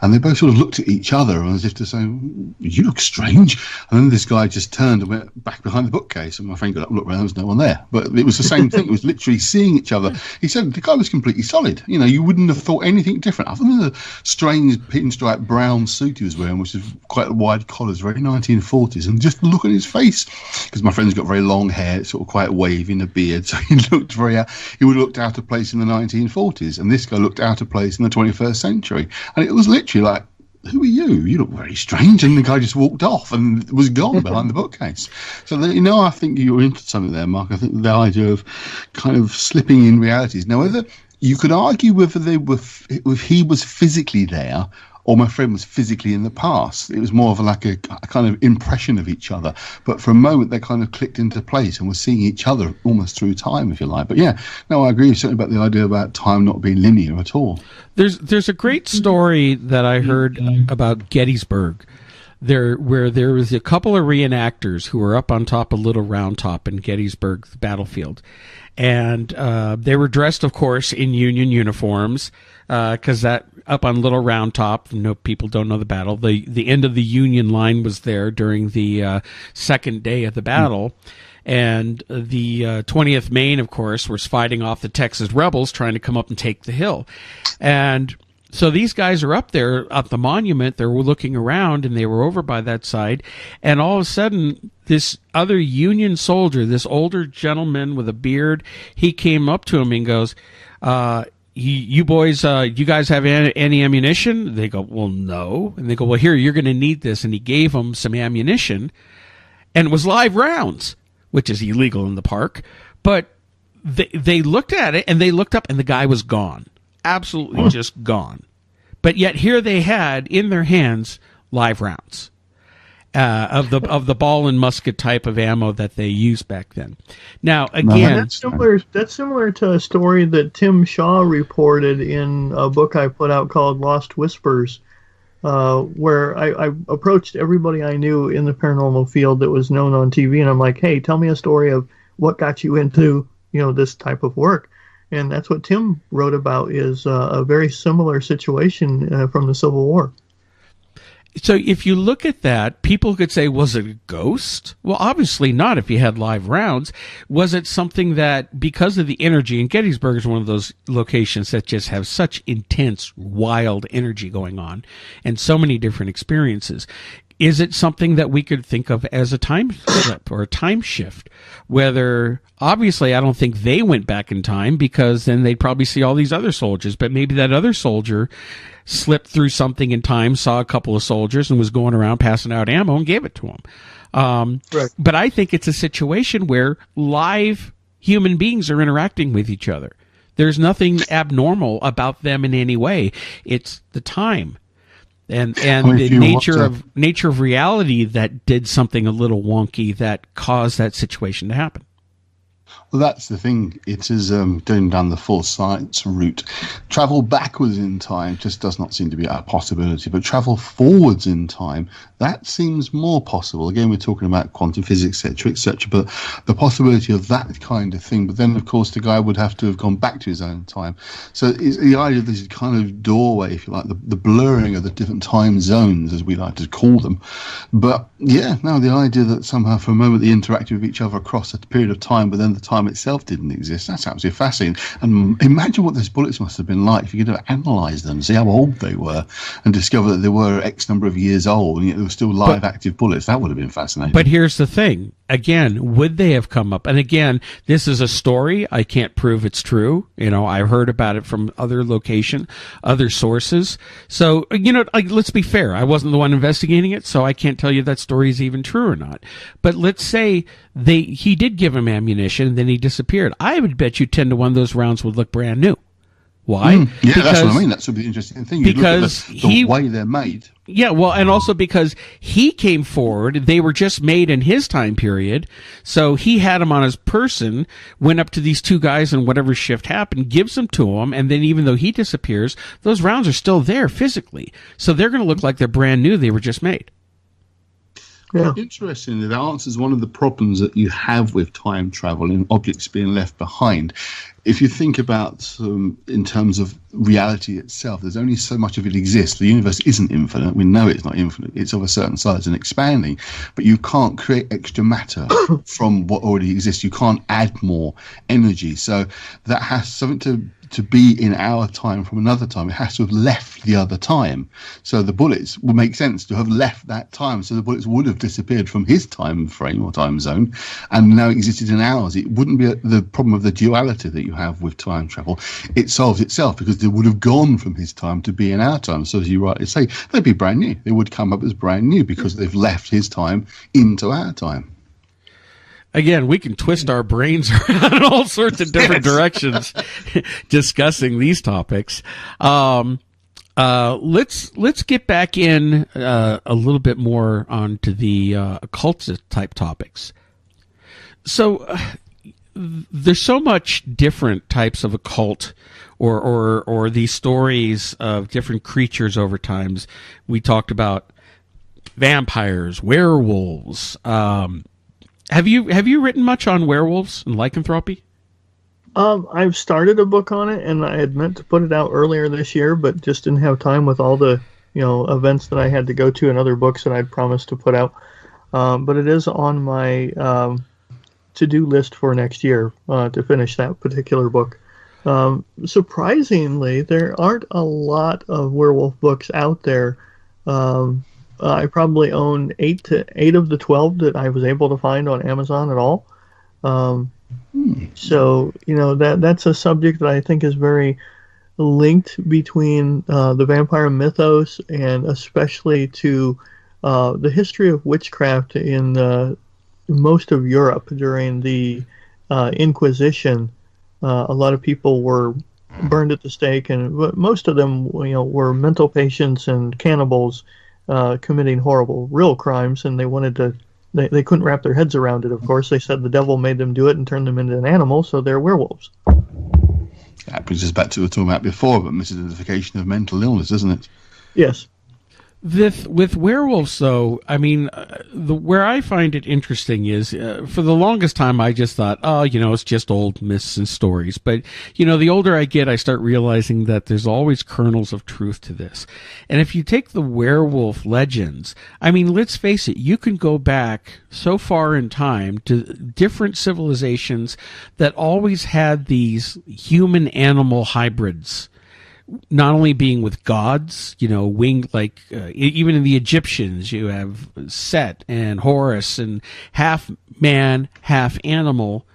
and they both sort of looked at each other as if to say, you look strange. And then this guy just turned and went back behind the bookcase, and my friend got up, looked around, there was no one there. But it was the same thing, it was literally seeing each other. He said the guy was completely solid. You know, you wouldn't have thought anything different, other than the strange pinstripe brown suit he was wearing, which is quite wide collars, very 1940s, and just look at his face, because my friend's got very long hair, sort of quite wavy, and a beard. So he looked he would have looked out of place in the 1940s, and this guy looked out of place in the 21st century. And it was literally like, who are you? You look very strange. And the guy just walked off and was gone behind the bookcase. So, I think you're into something there, Mark. I think the idea of kind of slipping in realities. Now, whether you could argue whether if he was physically there or my friend was physically in the past. It was more of like a kind of impression of each other. But for a moment, they kind of clicked into place and were seeing each other almost through time, if you like. But yeah, no, I agree certainly about the idea about time not being linear at all. There's a great story that I heard about Gettysburg. Where there was a couple of reenactors who were up on top of Little Round Top in Gettysburg battlefield. And they were dressed, of course, in Union uniforms, because that up on Little Round Top, people don't know the battle. The end of the Union line was there during the second day of the battle. And the 20th Maine, of course, was fighting off the Texas rebels trying to come up and take the hill. And so these guys are up there at the monument. They were looking around, and they were over by that side. And all of a sudden, this other Union soldier, this older gentleman with a beard, he came up to him and goes, you boys, you guys have any ammunition? They go, well, no. And they go, well, here, you're going to need this. And he gave them some ammunition, and it was live rounds, which is illegal in the park. But they looked at it, and they looked up, and the guy was gone. Absolutely just gone. But yet here they had in their hands live rounds of the ball and musket type of ammo that they used back then. Now, again, that's similar to a story that Tim Shaw reported in a book I put out called Lost Whispers, where I approached everybody I knew in the paranormal field that was known on TV, and I'm like, hey, tell me a story of what got you into this type of work. And that's what Tim wrote about, is a very similar situation from the Civil War. So if you look at that, people could say, was it a ghost? Well, obviously not if you had live rounds. Was it something that, because of the energy, and Gettysburg is one of those locations that just have such intense, wild energy going on, and so many different experiences. Is it something that we could think of as a time slip or a time shift? Whether, obviously, I don't think they went back in time, because then they'd probably see all these other soldiers, but maybe that other soldier slipped through something in time, saw a couple of soldiers, and was going around passing out ammo and gave it to them. Right. But I think it's a situation where live human beings are interacting with each other. There's nothing abnormal about them in any way. It's the time. And the nature of reality that did something a little wonky that caused that situation to happen. Well, that's the thing. It is going down the full science route. Travel backwards in time just does not seem to be a possibility, but travel forwards in time, that seems more possible. Again, we're talking about quantum physics, etc., but the possibility of that kind of thing. But then, of course, the guy would have to have gone back to his own time. So it's the idea of this kind of doorway, if you like, the blurring of the different time zones, as we like to call them. But yeah, no, the idea that somehow for a moment they interacted with each other across a period of time, but then the time itself didn't exist, that's absolutely fascinating. And imagine what those bullets must have been like if you could have analysed them, see how old they were, and discover that they were X number of years old, and yet they were still live active bullets. That would have been fascinating. But here's the thing. Again, would they have come up? And again, this is a story. I can't prove it's true. I heard about it from other location, other sources. So, let's be fair. I wasn't the one investigating it, so I can't tell you that story is even true or not. But let's say he did give him ammunition, and then he disappeared. I would bet you 10 to 1 those rounds would look brand new. Why? Yeah, because, that's what I mean. That's the interesting thing. You because look at the way they're made. Yeah, well, and also because he came forward, they were just made in his time period, so he had them on his person, went up to these two guys, and whatever shift happened, gives them to them, and then even though he disappears, those rounds are still there physically. So they're going to look like they're brand new, they were just made. Yeah. Interestingly, that answers one of the problems that you have with time travel and objects being left behind. If you think about in terms of reality itself, there's only so much of it exists. The universe isn't infinite. We know it's not infinite. It's of a certain size and expanding. But you can't create extra matter from what already exists. You can't add more energy. So that has something to be in our time from another time. It has to have left the other time. So the bullets would make sense to have left that time. So the bullets would have disappeared from his time frame or time zone and now existed in ours. It wouldn't be the problem of the duality that you have with time travel. It solves itself because they would have gone from his time to be in our time. So as you rightly say, they'd be brand new. They would come up as brand new because they've left his time into our time. Again, we can twist our brains around in all sorts of different directions discussing these topics. Let's get back in a little bit more onto the occultist type topics. So there's so much different types of occult or these stories of different creatures over times. We talked about vampires, werewolves. Have you written much on werewolves and lycanthropy? I've started a book on it, and I had meant to put it out earlier this year, but just didn't have time with all the events that I had to go to and other books that I'd promised to put out. But it is on my to-do list for next year to finish that particular book. Surprisingly, there aren't a lot of werewolf books out there I probably own eight of the 12 that I was able to find on Amazon at all. So that's a subject that I think is very linked between the vampire mythos and especially to the history of witchcraft in most of Europe during the Inquisition. A lot of people were burned at the stake, and most of them, were mental patients and cannibals committing horrible, real crimes, and they wanted to. They couldn't wrap their heads around it. Of course, they said the devil made them do it and turned them into an animal, so they're werewolves. That brings us back to what we were talking about before, but misidentification of mental illness, doesn't it? Yes. With werewolves, though, I mean, where I find it interesting is, for the longest time, I just thought, it's just old myths and stories. But, the older I get, I start realizing that there's always kernels of truth to this. And if you take the werewolf legends, I mean, let's face it, you can go back so far in time to different civilizations that always had these human-animal hybrids. Not only being with gods, winged, like even in the Egyptians, you have Set and Horus and half man, half animal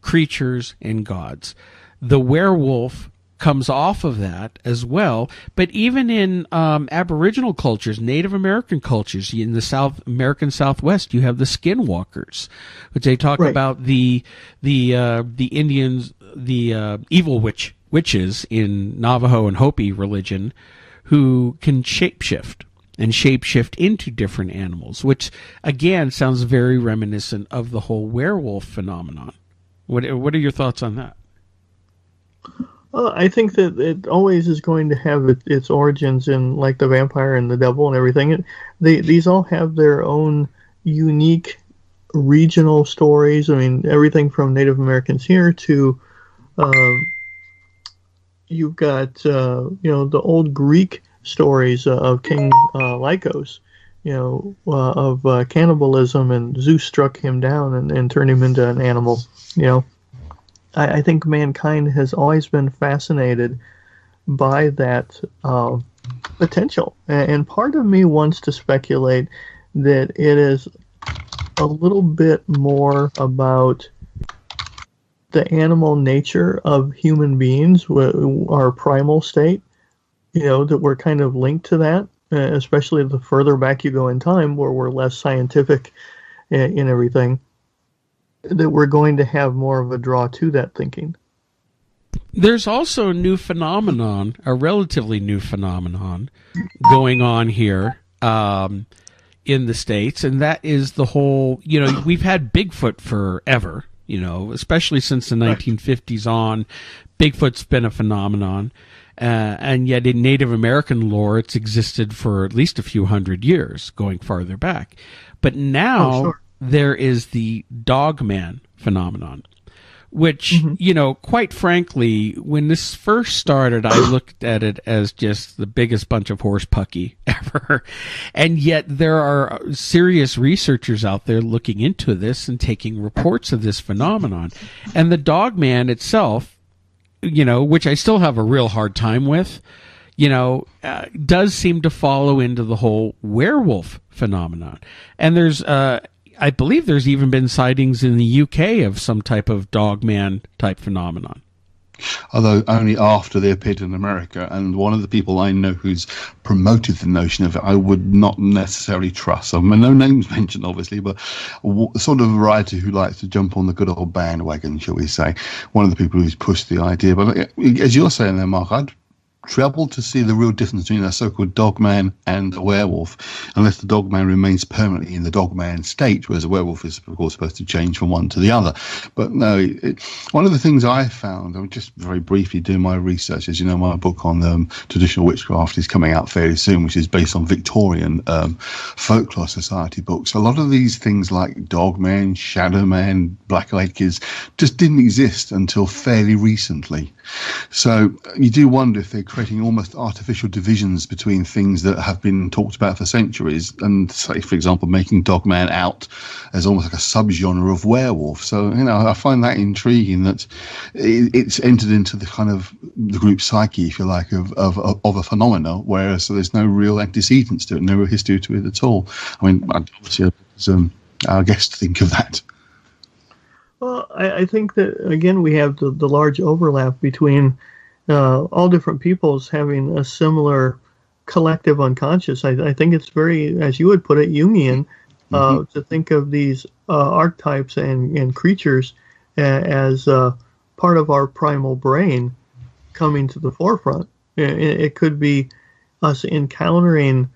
creatures and gods. The werewolf comes off of that as well, but even in Aboriginal cultures, Native American cultures, in the South American Southwest, you have the skinwalkers, which they talk about the Indians, the evil witches in Navajo and Hopi religion who can shapeshift into different animals, which again sounds very reminiscent of the whole werewolf phenomenon. What are your thoughts on that? I think that it always is going to have its origins in like the vampire and the devil and everything. These all have their own unique regional stories. I mean, everything from Native Americans here to you've got the old Greek stories of King Lycos, of cannibalism, and Zeus struck him down and turned him into an animal. I think mankind has always been fascinated by that potential, and part of me wants to speculate that it is a little bit more about the animal nature of human beings, our primal state, that we're kind of linked to that, especially the further back you go in time where we're less scientific in everything, that we're going to have more of a draw to that thinking. There's also a relatively new phenomenon going on here in the States, and that is the whole, we've had Bigfoot forever. Especially since the 1950s on, Bigfoot's been a phenomenon. And yet in Native American lore, it's existed for at least a few hundred years, going farther back. But now there is the Dogman phenomenon, which, quite frankly, when this first started, I looked at it as just the biggest bunch of horse pucky ever. And yet there are serious researchers out there looking into this and taking reports of this phenomenon. And the Dogman itself, which I still have a real hard time with, does seem to follow into the whole werewolf phenomenon. And there's, I believe there's even been sightings in the UK of some type of Dogman type phenomenon. Although only after they appeared in America, and one of the people I know who's promoted the notion of it, I would not necessarily trust. I mean, no names mentioned, obviously, but the sort of writer who likes to jump on the good old bandwagon, shall we say, one of the people who's pushed the idea. But as you're saying there, Mark, I'd trouble to see the real difference between a so-called dogman and a werewolf, unless the dogman remains permanently in the dogman state, whereas a werewolf is, of course, supposed to change from one to the other. But no, one of the things I found, I'm just very briefly doing my research, as you know, my book on traditional witchcraft is coming out fairly soon, which is based on Victorian folklore society books. A lot of these things like dogman, shadow man, black-eyed kids just didn't exist until fairly recently. So you do wonder if they're creating almost artificial divisions between things that have been talked about for centuries, and say, for example, making Dogman out as almost like a subgenre of werewolf. So, I find that intriguing that it's entered into the kind of the group psyche, if you like, of a phenomena, whereas there's no real antecedents to it, no real history to it at all. I mean, obviously, our guests think of that. Well, I think that, again, we have the large overlap between all different peoples having a similar collective unconscious. I think it's very, as you would put it, Jungian, to think of these archetypes and creatures as part of our primal brain coming to the forefront. It could be us encountering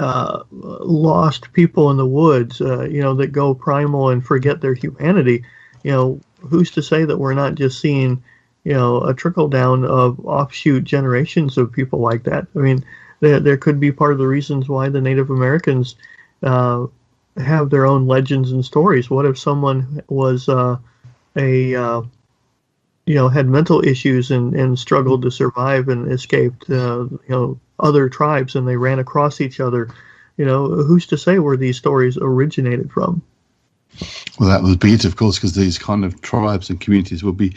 lost people in the woods, that go primal and forget their humanity. Who's to say that we're not just seeing, a trickle down of offshoot generations of people like that? I mean, there could be part of the reasons why the Native Americans have their own legends and stories. What if someone was had mental issues and struggled to survive and escaped, other tribes, and they ran across each other? Who's to say where these stories originated from? Well, that would be it, of course, because these kind of tribes and communities would be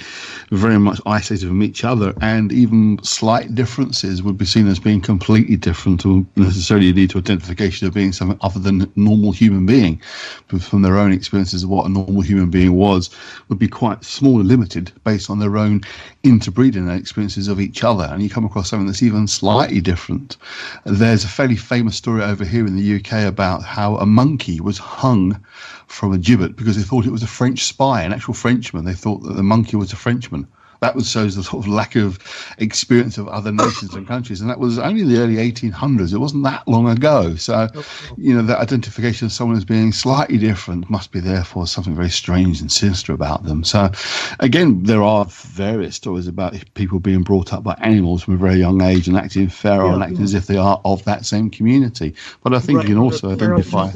very much isolated from each other, and even slight differences would be seen as being completely different, or necessarily lead to identification of being something other than a normal human being. But from their own experiences of what a normal human being was, would be quite small and limited based on their own interbreeding and experiences of each other. And you come across something that's even slightly different. There's a fairly famous story over here in the UK about how a monkey was hung from a gibbet because they thought it was a French spy, an actual Frenchman. They thought that the monkey was a Frenchman. That shows the sort of lack of experience of other nations and countries, and that was only in the early 1800s. It wasn't that long ago. So, that identification of someone as being slightly different must be therefore something very strange and sinister about them. So, again, there are various stories about people being brought up by animals from a very young age and acting feral and acting as if they are of that same community. But I think you can also identify...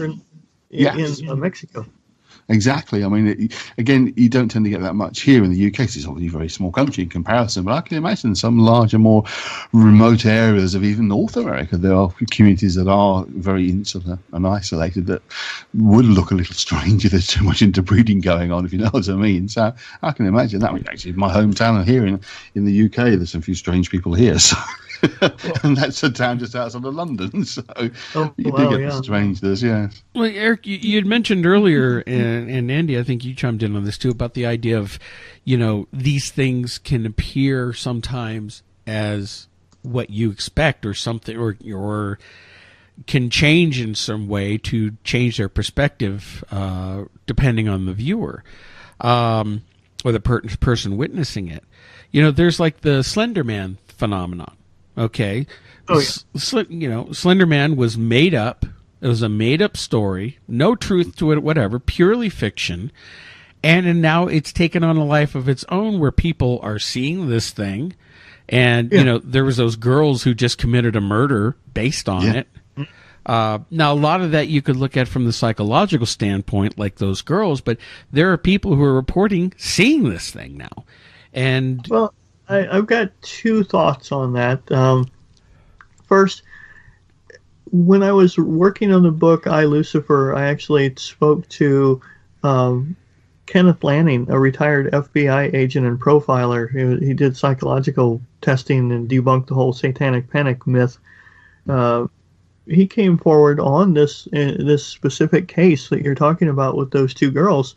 in Mexico. Exactly. I mean, again, you don't tend to get that much here in the UK. It's obviously a very small country in comparison, but I can imagine some larger, more remote areas of even North America, there are communities that are very insular and isolated that would look a little strange if there's too much interbreeding going on, if you know what I mean. So I can imagine that. Actually, my hometown here in the UK, there's some few strange people here. So. And that's a town just outside of London, so you do get the strangeness, yes. Well, Eric, you had mentioned earlier, and Andy, I think you chimed in on this too, about the idea of, these things can appear sometimes as what you expect or something, or can change in some way to change their perspective, depending on the viewer, or the person witnessing it. There's like the Slender Man phenomenon. Okay. Oh, yeah. Slender Man was made up. It was a made-up story, no truth to it, whatever, purely fiction. And now it's taken on a life of its own where people are seeing this thing. And, there was those girls who just committed a murder based on it. Now, a lot of that you could look at from the psychological standpoint, like those girls, but there are people who are reporting seeing this thing now. And... Well, I've got two thoughts on that. First, when I was working on the book I, Lucifer, I actually spoke to Kenneth Lanning, a retired FBI agent and profiler. He did psychological testing and debunked the whole satanic panic myth. He came forward on this specific case that you're talking about with those two girls,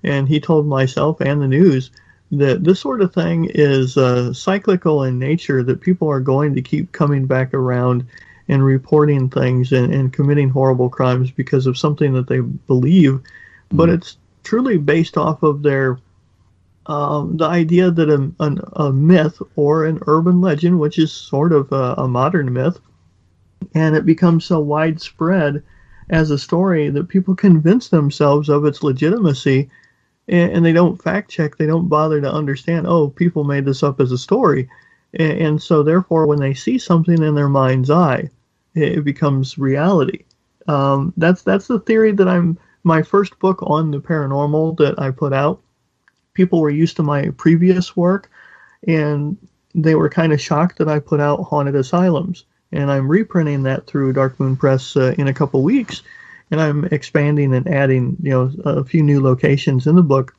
and he told myself and the news that this sort of thing is cyclical in nature, that people are going to keep coming back around and reporting things and committing horrible crimes because of something that they believe. But it's truly based off of their the idea that a myth or an urban legend, which is sort of a modern myth, and it becomes so widespread as a story that people convince themselves of its legitimacy, and they don't fact check, they don't bother to understand, people made this up as a story. And so therefore, when they see something in their mind's eye, it becomes reality. That's the theory that my first book on the paranormal that I put out. People were used to my previous work, and they were kind of shocked that I put out Haunted Asylums. And I'm reprinting that through Dark Moon Press in a couple weeks. And I'm expanding and adding, a few new locations in the book.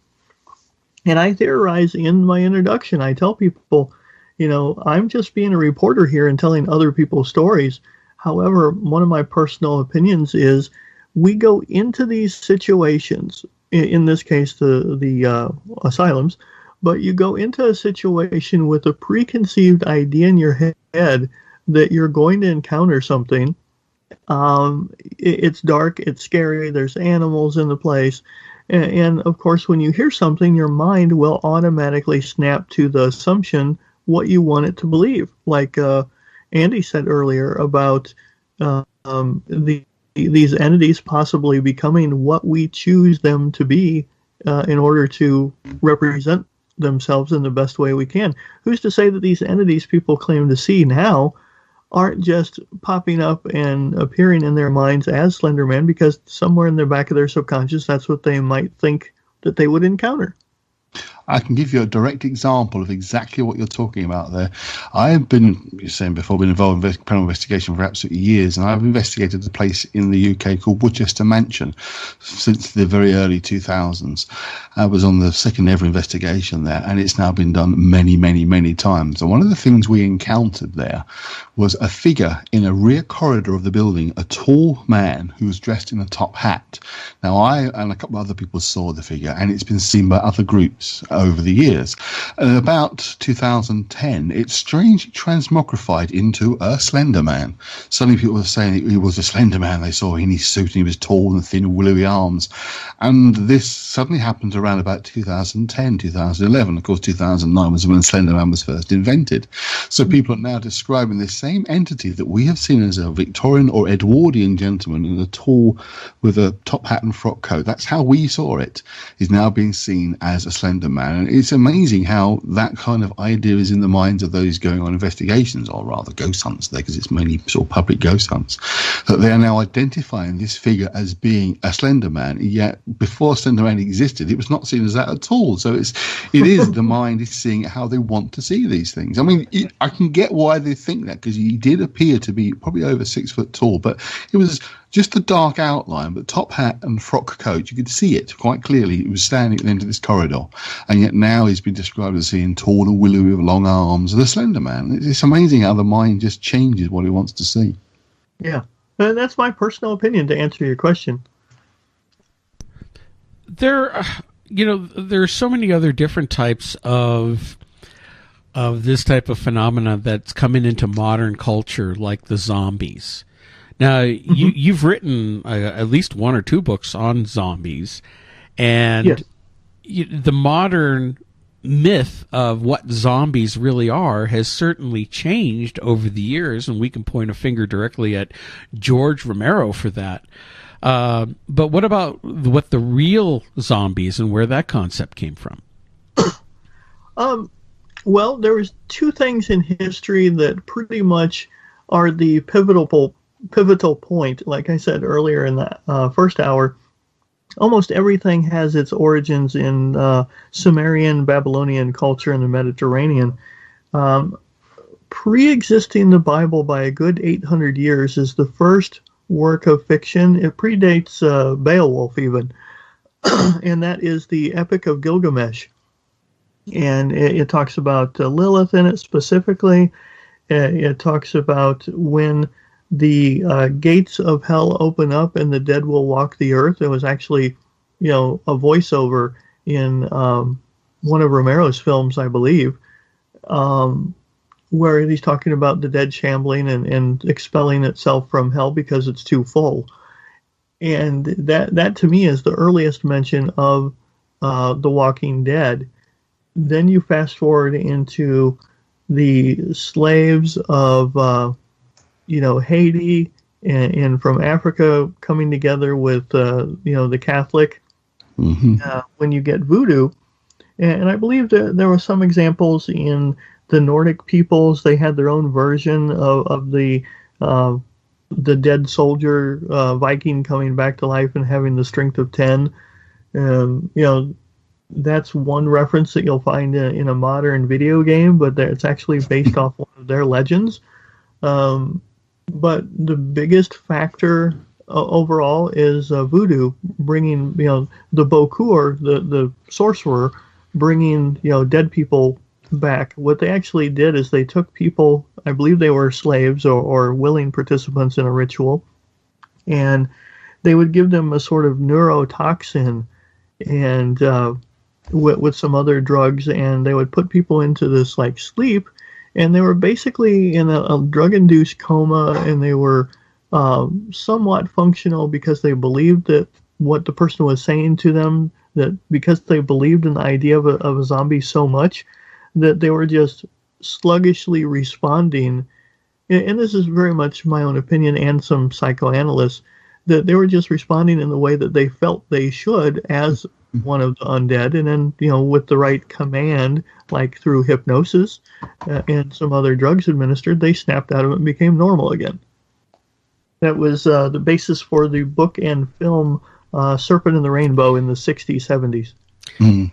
And I theorize in my introduction. I tell people, I'm just being a reporter here and telling other people's stories. However, one of my personal opinions is we go into these situations, in this case, the asylums, but you go into a situation with a preconceived idea in your head that you're going to encounter something. It's dark, it's scary, there's animals in the place. And of course, when you hear something, your mind will automatically snap to the assumption what you want it to believe. Like Andy said earlier about these entities possibly becoming what we choose them to be in order to represent themselves in the best way we can. Who's to say that these entities people claim to see now aren't just popping up and appearing in their minds as Slender Man because somewhere in the back of their subconscious, that's what they might think that they would encounter. I can give you a direct example of exactly what you're talking about there. I've been, you're saying before, been involved in paranormal investigation for absolutely years, and I've investigated a place in the UK called Woodchester Mansion since the very early 2000s. I was on the second ever investigation there, and it's now been done many, many, many times. And one of the things we encountered there was a figure in a rear corridor of the building, a tall man who was dressed in a top hat. Now, I and a couple of other people saw the figure, and it's been seen by other groups over the years. And about 2010, it strangely transmogrified into a Slender Man. Suddenly people were saying he was a Slender Man. They saw him in his suit and he was tall and thin and willowy arms. And this suddenly happened around about 2010, 2011. Of course, 2009 was when Slender Man was first invented. So people are now describing this same entity that we have seen as a Victorian or Edwardian gentleman in a tall with a top hat and frock coat. That's how we saw it. Is now being seen as a Slender Man. And it's amazing how that kind of idea is in the minds of those going on investigations, or rather ghost hunts there, because it's mainly sort of public ghost hunts, that they are now identifying this figure as being a Slender Man. Yet before Slender Man existed, it was not seen as that at all. So it is the mind is seeing how they want to see these things. I mean, I can get why they think that, because he did appear to be probably over 6 foot tall, but it was just a dark outline, but top hat and frock coat, you could see it quite clearly. He was standing at the end of this corridor, and yet now he's been described as being tall and willowy with long arms, the Slender Man. It's amazing how the mind just changes what he wants to see. Yeah, that's my personal opinion to answer your question. There are so many other different types of this type of phenomena that's coming into modern culture, like the zombies. Now, you've written at least 1 or 2 books on zombies, and yes. The modern myth of what zombies really are has certainly changed over the years, and we can point a finger directly at George Romero for that. But what about what the real zombies and where that concept came from? Well, there was 2 things in history that pretty much are the pivotal point. Like I said earlier in the first hour, almost everything has its origins in Sumerian, Babylonian culture in the Mediterranean. Pre-existing the Bible by a good 800 years is the first work of fiction. It predates Beowulf even, and that is the Epic of Gilgamesh. And it talks about Lilith in it specifically. It talks about when the gates of hell open up and the dead will walk the earth. There was actually, a voiceover in one of Romero's films, I believe, where he's talking about the dead shambling and expelling itself from hell because it's too full. And that to me is the earliest mention of the Walking Dead. Then you fast forward into the slaves of Haiti and from Africa coming together with the Catholic when you get voodoo. And I believe that there were some examples in the Nordic peoples. They had their own version of the dead soldier Viking coming back to life and having the strength of 10. that's one reference that you'll find in a modern video game, but it's actually based off one of their legends. But the biggest factor overall is voodoo, bringing, the Bokur, the sorcerer, bringing, dead people back. What they actually did is they took people, I believe they were slaves or willing participants in a ritual, and they would give them a sort of neurotoxin and with some other drugs, and they would put people into this like sleep, and they were basically in a drug-induced coma, and they were somewhat functional because they believed that what the person was saying to them, that because they believed in the idea of a zombie so much, that they were just sluggishly responding. And this is very much my own opinion and some psychoanalysts, that they were just responding in the way that they felt they should as one of the undead. And then, with the right command, like through hypnosis and some other drugs administered, they snapped out of it and became normal again. That was the basis for the book and film Serpent in the Rainbow in the 60s, 70s. Mm.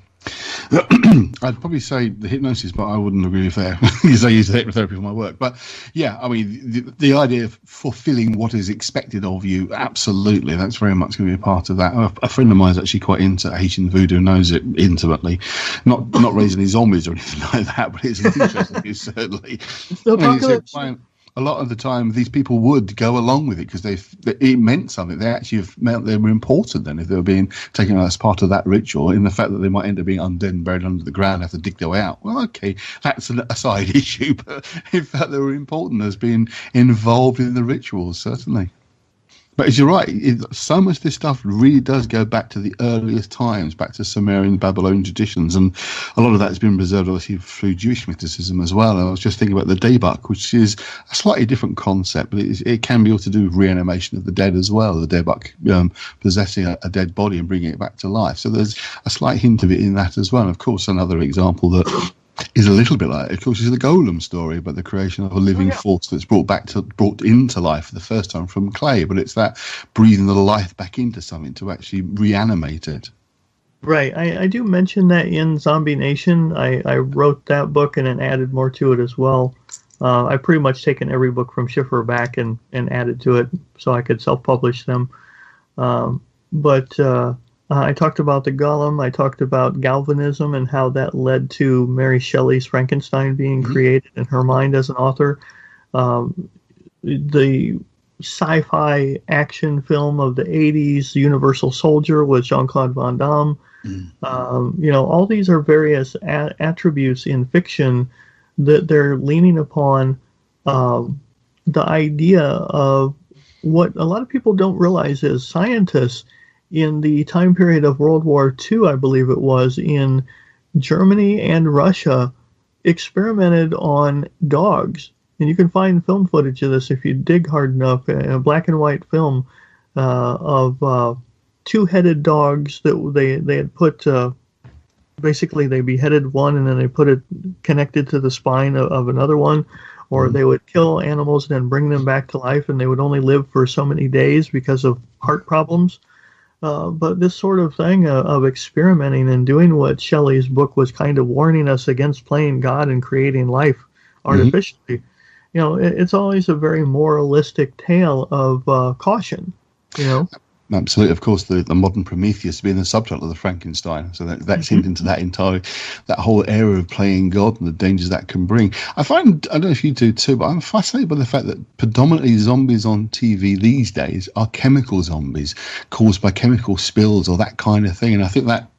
I'd probably say the hypnosis, but I wouldn't agree with that because I use hypnotherapy for my work. But yeah, I mean, the idea of fulfilling what is expected of you, absolutely, that's very much going to be a part of that. A friend of mine is actually quite into Haitian voodoo, knows it intimately. Not raising any zombies or anything like that, but it's interesting, certainly. A lot of the time, these people would go along with it because it meant something. They actually meant they were important then if they were being taken as part of that ritual, in the fact that they might end up being undead and buried under the ground, have to dig their way out. Well, okay, that's a side issue, but in fact they were important as being involved in the rituals, certainly. But as you're right, so much of this stuff really does go back to the earliest times, back to Sumerian, Babylonian traditions, and a lot of that has been preserved, obviously, through Jewish mysticism as well. And I was just thinking about the Daybuk, which is a slightly different concept, but it can be all to do with reanimation of the dead as well, the Daybuk possessing a dead body and bringing it back to life. So there's a slight hint of it in that as well. And of course, another example that is a little bit like, of course, is the Golem story, but the creation of a living force that's brought into life for the first time from clay. But it's that breathing the life back into something to actually reanimate it. Right. I do mention that in Zombie Nation. I wrote that book and then added more to it as well. I've pretty much taken every book from Schiffer back and added to it so I could self-publish them. I talked about the Golem. I talked about galvanism and how that led to Mary Shelley's Frankenstein being created in her mind as an author. The sci-fi action film of the 80s, Universal Soldier with Jean-Claude Van Damme. All these are various attributes in fiction that they're leaning upon the idea of what a lot of people don't realize is scientists in the time period of World War II, I believe it was, in Germany and Russia, experimented on dogs. And you can find film footage of this if you dig hard enough, a black and white film of two-headed dogs that they had put, basically they beheaded one and then they put it connected to the spine of another one. Or they would kill animals and then bring them back to life, and they would only live for so many days because of heart problems. But this sort of thing of experimenting and doing what Shelley's book was kind of warning us against, playing God and creating life artificially, it's always a very moralistic tale of caution, Absolutely. Of course, the modern Prometheus being the subtitle of the Frankenstein. So that's hinting to that whole era of playing God and the dangers that can bring. I don't know if you do too, but I'm fascinated by the fact that predominantly zombies on TV these days are chemical zombies caused by chemical spills or that kind of thing. And I think that,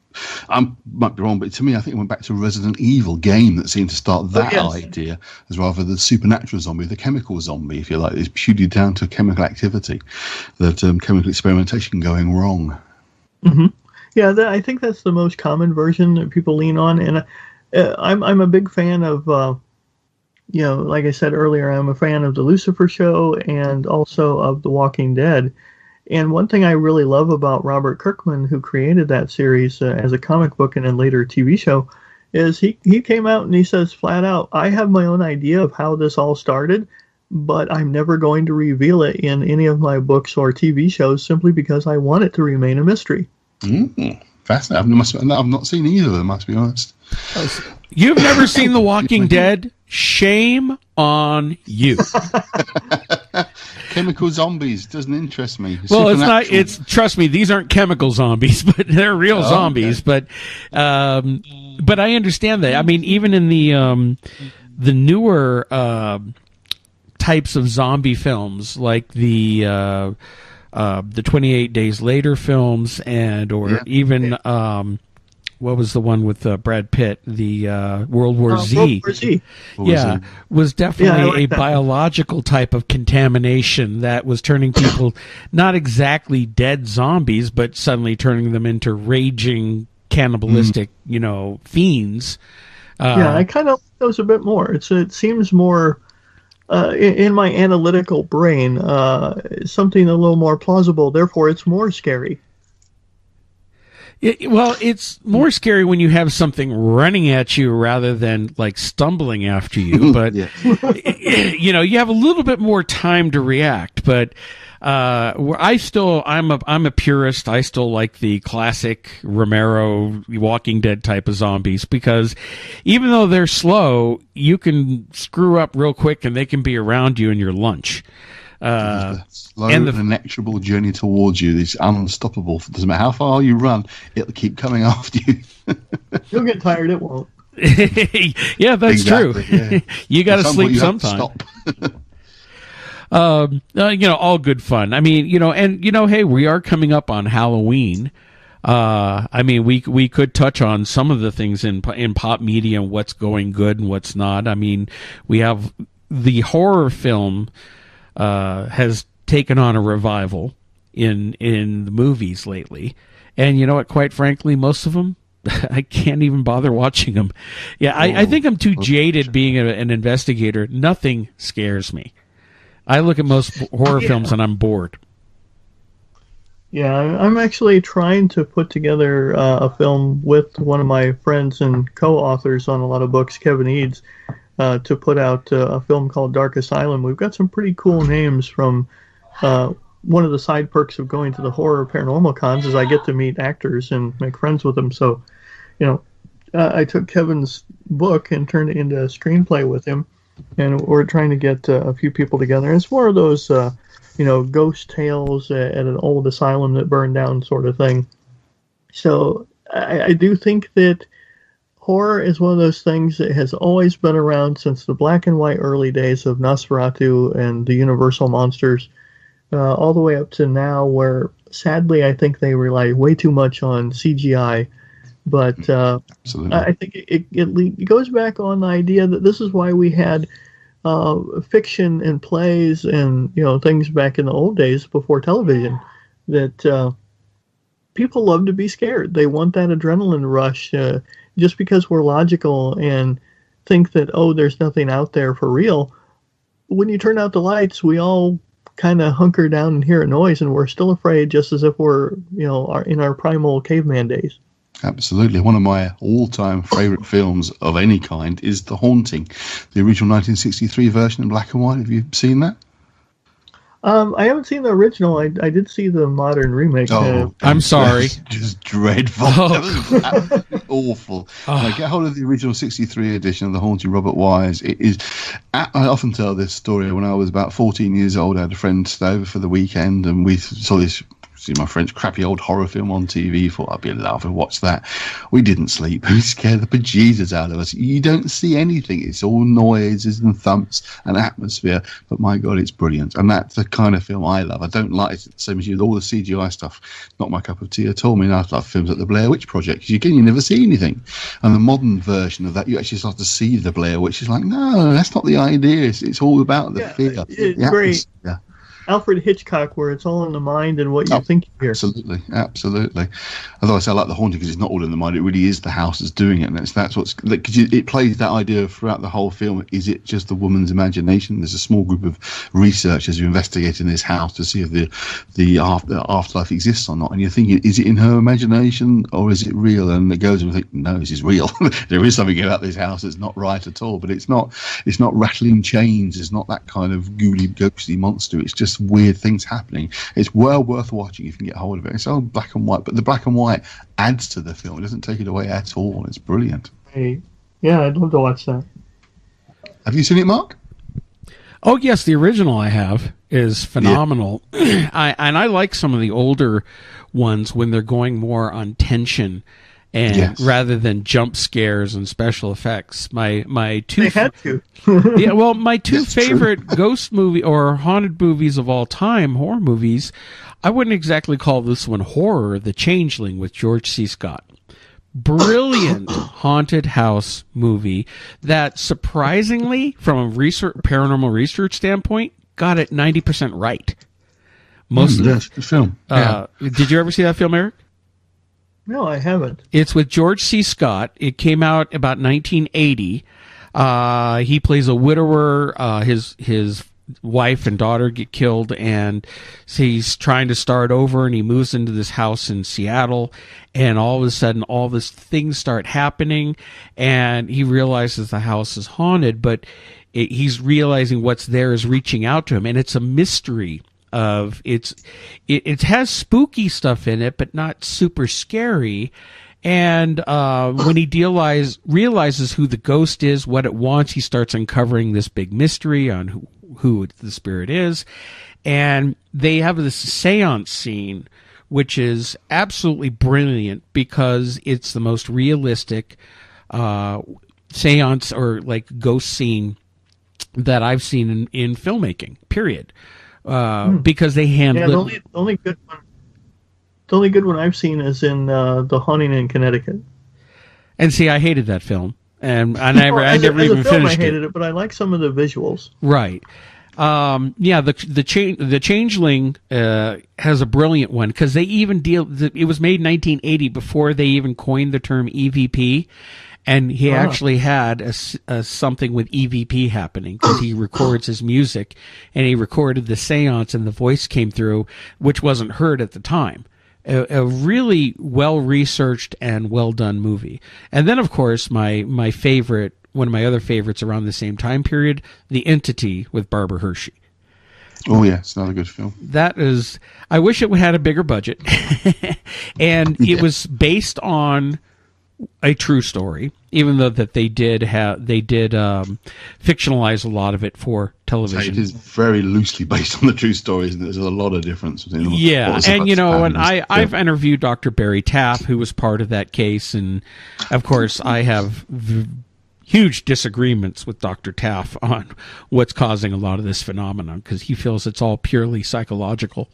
I might be wrong, but to me, I think it went back to Resident Evil game that seemed to start that idea, as rather than the supernatural zombie, the chemical zombie, if you like, is purely down to chemical activity, that chemical experimentation going wrong. Mm-hmm. Yeah, I think that's the most common version that people lean on, and I'm a big fan of, like I said earlier, I'm a fan of the Lucifer show and also of The Walking Dead. And one thing I really love about Robert Kirkman, who created that series as a comic book and then later TV show, is he came out and he says flat out, I have my own idea of how this all started, but I'm never going to reveal it in any of my books or TV shows simply because I want it to remain a mystery. Mm-hmm. Fascinating. I've not seen either of them, I must be honest. You've never seen The Walking Dead? Shame on you. Chemical zombies doesn't interest me. Well, it's not. It's trust me, these aren't chemical zombies, but they're real zombies. Okay. But I understand that. I mean, even in the newer types of zombie films, like the 28 Days Later films, even what was the one with Brad Pitt? The World War Z. World War Z. Yeah, was definitely like a biological type of contamination that was turning people not exactly dead zombies, but suddenly turning them into raging cannibalistic, fiends. I kind of like those a bit more. It seems more in my analytical brain, something a little more plausible. Therefore, it's more scary. It's more scary when you have something running at you rather than like stumbling after you. But you have a little bit more time to react. But I'm a purist. I still like the classic Romero Walking Dead type of zombies, because even though they're slow, you can screw up real quick and they can be around you in your lunch. Slow and inexorable journey towards you is unstoppable. Doesn't matter how far you run, it'll keep coming after you. You'll get tired, it won't. Yeah, that's true. Yeah. You got to sleep sometime. All good fun. I mean, hey, we are coming up on Halloween. I mean, we could touch on some of the things in pop media and what's going good and what's not. I mean, we have the horror film has taken on a revival in the movies lately, and you know what? Quite frankly, most of them, I can't even bother watching them. Yeah, I think I'm too jaded being an investigator. Nothing scares me. I look at most horror films and I'm bored. Yeah, I'm actually trying to put together a film with one of my friends and co-authors on a lot of books, Kevin Eads, to put out a film called Dark Asylum. We've got some pretty cool names from one of the side perks of going to the horror paranormal cons is I get to meet actors and make friends with them. So, I took Kevin's book and turned it into a screenplay with him, and we're trying to get a few people together. And it's more of those, ghost tales at an old asylum that burned down sort of thing. So I do think that horror is one of those things that has always been around since the black and white early days of Nosferatu and the Universal monsters, all the way up to now, where sadly I think they rely way too much on CGI. But I think it goes back on the idea that this is why we had fiction and plays and things back in the old days before television, that people love to be scared. They want that adrenaline rush. Just because we're logical and think that, there's nothing out there for real, when you turn out the lights, we all kind of hunker down and hear a noise, and we're still afraid, just as if we're, in our primal caveman days. Absolutely. One of my all-time favourite films of any kind is The Haunting, the original 1963 version in black and white. Have you seen that? I haven't seen the original. I did see the modern remake. I'm sorry. Just dreadful. That was absolutely awful. Get hold of the original 63 edition of The Haunting, Robert Wise. It is. I often tell this story. When I was about 14 years old, I had a friend stay over for the weekend, and we saw this. See my friend's crappy old horror film on TV. Thought I'd be laughing. Watch that. We didn't sleep. We scared the bejesus out of us. You don't see anything. It's all noises and thumps and atmosphere. But my God, it's brilliant. And that's the kind of film I love. I don't like it the same as you. All the CGI stuff, not my cup of tea at all. I mean, I love films like the Blair Witch Project. You never see anything. And the modern version of that, you actually start to see the Blair Witch. It's like, no, that's not the idea. It's all about the fear. It's great. Yeah. Alfred Hitchcock, where it's all in the mind and what you think you hear. Absolutely. Although I say I like The Haunting because it's not all in the mind; it really is the house that's doing it, and that's what's. Because it plays that idea throughout the whole film. Is it just the woman's imagination? There's a small group of researchers who investigate in this house to see if the afterlife exists or not. And you're thinking, is it in her imagination or is it real? And it goes and think, no, this is real. There is something about this house that's not right at all. But it's not rattling chains. It's not that kind of ghouly, ghostly monster. It's just weird things happening. It's well worth watching if you can get hold of it. It's all black and white, but the black and white adds to the film. It doesn't take it away at all. It's brilliant. Hey, yeah, I'd love to watch that. Have you seen it, Mark? Oh yes, the original I have is phenomenal. Yeah. I like some of the older ones when they're going more on tension and rather than jump scares and special effects. My two they had to. Yeah, well, my two favorite ghost movie or haunted movies of all time, horror movies, I wouldn't exactly call this one horror, The Changeling with George C. Scott. Brilliant haunted house movie that surprisingly, from a paranormal research standpoint, got it 90% right. Most of the film. Did you ever see that film, Eric? No, I haven't. It's with George C. Scott. It came out about 1980. He plays a widower. His wife and daughter get killed, and he's trying to start over, and he moves into this house in Seattle, and all of a sudden all these things start happening, and he realizes the house is haunted, but he's realizing what's there is reaching out to him, and it's a mystery of it has spooky stuff in it, but not super scary. And when he realizes who the ghost is, what it wants, he starts uncovering this big mystery on who the spirit is. And they have this seance scene, which is absolutely brilliant because it's the most realistic seance or like ghost scene that I've seen in filmmaking, period. Because they handle it. The only good one I've seen is in The Haunting in Connecticut. And see, I hated that film, and I never even finished it. I hated it, but I like some of the visuals. Right. The Changeling has a brilliant one because they even it was made in 1980 before they even coined the term EVP. And he actually had a something with EVP happening because he records his music, and he recorded the seance, and the voice came through, which wasn't heard at the time. A really well-researched and well-done movie. And then, of course, my favorite, one of my other favorites around the same time period, The Entity with Barbara Hershey. Oh, yeah, it's another good film. That is, I wish it had a bigger budget. And it was based on a true story, even though that they did fictionalize a lot of it for television. It is very loosely based on the true stories, and there's a lot of difference between them. Yeah, and I've interviewed Dr. Barry Taff, who was part of that case, and of course I have huge disagreements with Dr. Taff on what's causing a lot of this phenomenon because he feels it's all purely psychological.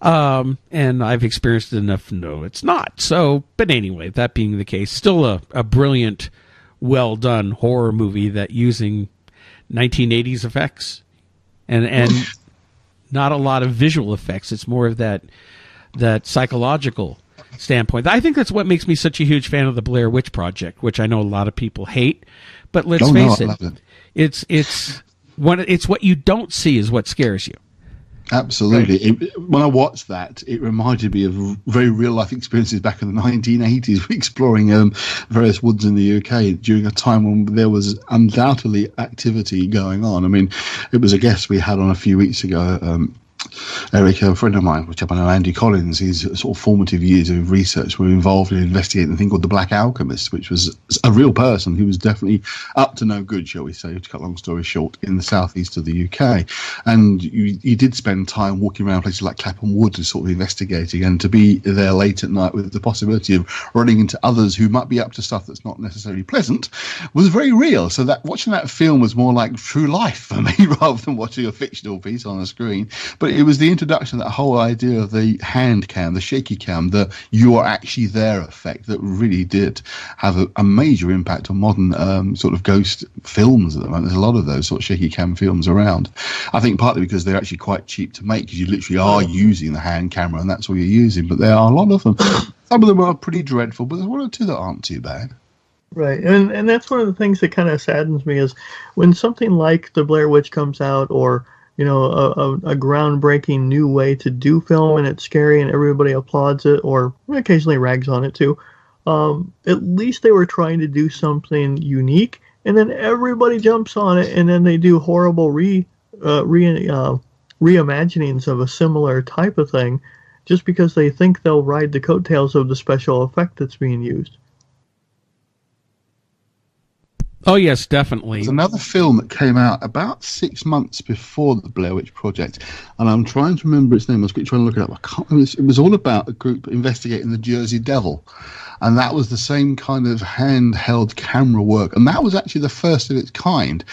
And I've experienced it enough to know it's not. So, but anyway, that being the case, still a brilliant, well done horror movie that using 1980s effects and not a lot of visual effects. It's more of that psychological standpoint. I think that's what makes me such a huge fan of the Blair Witch Project, which I know a lot of people hate, but let's face it. It's what you don't see is what scares you. Absolutely. Right. When I watched that, it reminded me of very real-life experiences back in the 1980s, exploring various woods in the UK during a time when there was undoubtedly activity going on. I mean, it was a guest we had on a few weeks ago, Eric, a friend of mine, which I know, Andy Collins, his sort of formative years of research were involved in investigating a thing called the Black Alchemist, which was a real person who was definitely up to no good, shall we say, to cut a long story short, in the southeast of the UK. And you did spend time walking around places like Clapham Wood and sort of investigating, and to be there late at night with the possibility of running into others who might be up to stuff that's not necessarily pleasant was very real. So that watching that film was more like true life for me rather than watching a fictional piece on a screen. But it was the introduction of that whole idea of the hand cam, the shaky cam, the you are actually there effect that really did have a major impact on modern sort of ghost films at the moment. There's a lot of those sort of shaky cam films around. I think partly because they're actually quite cheap to make because you literally are using the hand camera and that's all you're using. But there are a lot of them. Some of them are pretty dreadful, but there's one or two that aren't too bad. Right, and that's one of the things that kind of saddens me is when something like The Blair Witch comes out, or a groundbreaking new way to do film, and it's scary and everybody applauds it, or occasionally rags on it too. At least they were trying to do something unique, and then everybody jumps on it, and then they do horrible reimaginings of a similar type of thing just because they think they'll ride the coattails of the special effect that's being used. Oh, yes, definitely. There's another film that came out about 6 months before the Blair Witch Project, and I'm trying to remember its name. I was trying to look it up. I can't remember. It was all about a group investigating the Jersey Devil, and that was the same kind of handheld camera work, and that was actually the first of its kind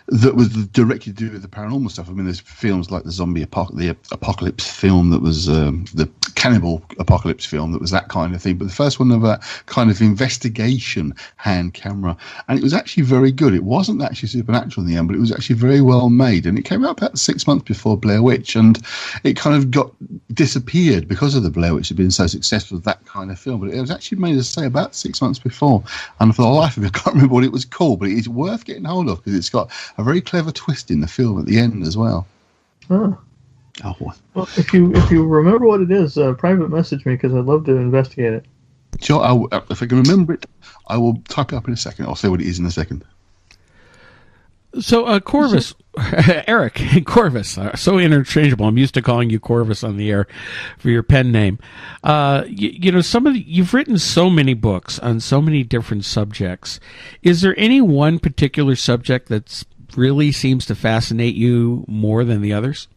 that was directly to do with the paranormal stuff. I mean, there's films like the apocalypse film that was the cannibal apocalypse film that was that kind of thing, but the first one of that kind of investigation hand camera, and it was actually very good. It wasn't actually supernatural in the end, but it was actually very well made, and it came out about 6 months before Blair Witch, and it kind of disappeared because of the Blair Witch had been so successful with that kind of film. But it was actually made, as I say, about 6 months before, and for the life of me I can't remember what it was called, but it's worth getting hold of because it's got a very clever twist in the film at the end as well. Oh. Oh, well, if you remember what it is, private message me because I'd love to investigate it. Sure, if I can remember it, I will type it up in a second. I'll say what it is in a second. So, Corvis, Eric, Corvis, so interchangeable. I'm used to calling you Corvis on the air for your pen name. You know, you've written so many books on so many different subjects. Is there any one particular subject that really seems to fascinate you more than the others?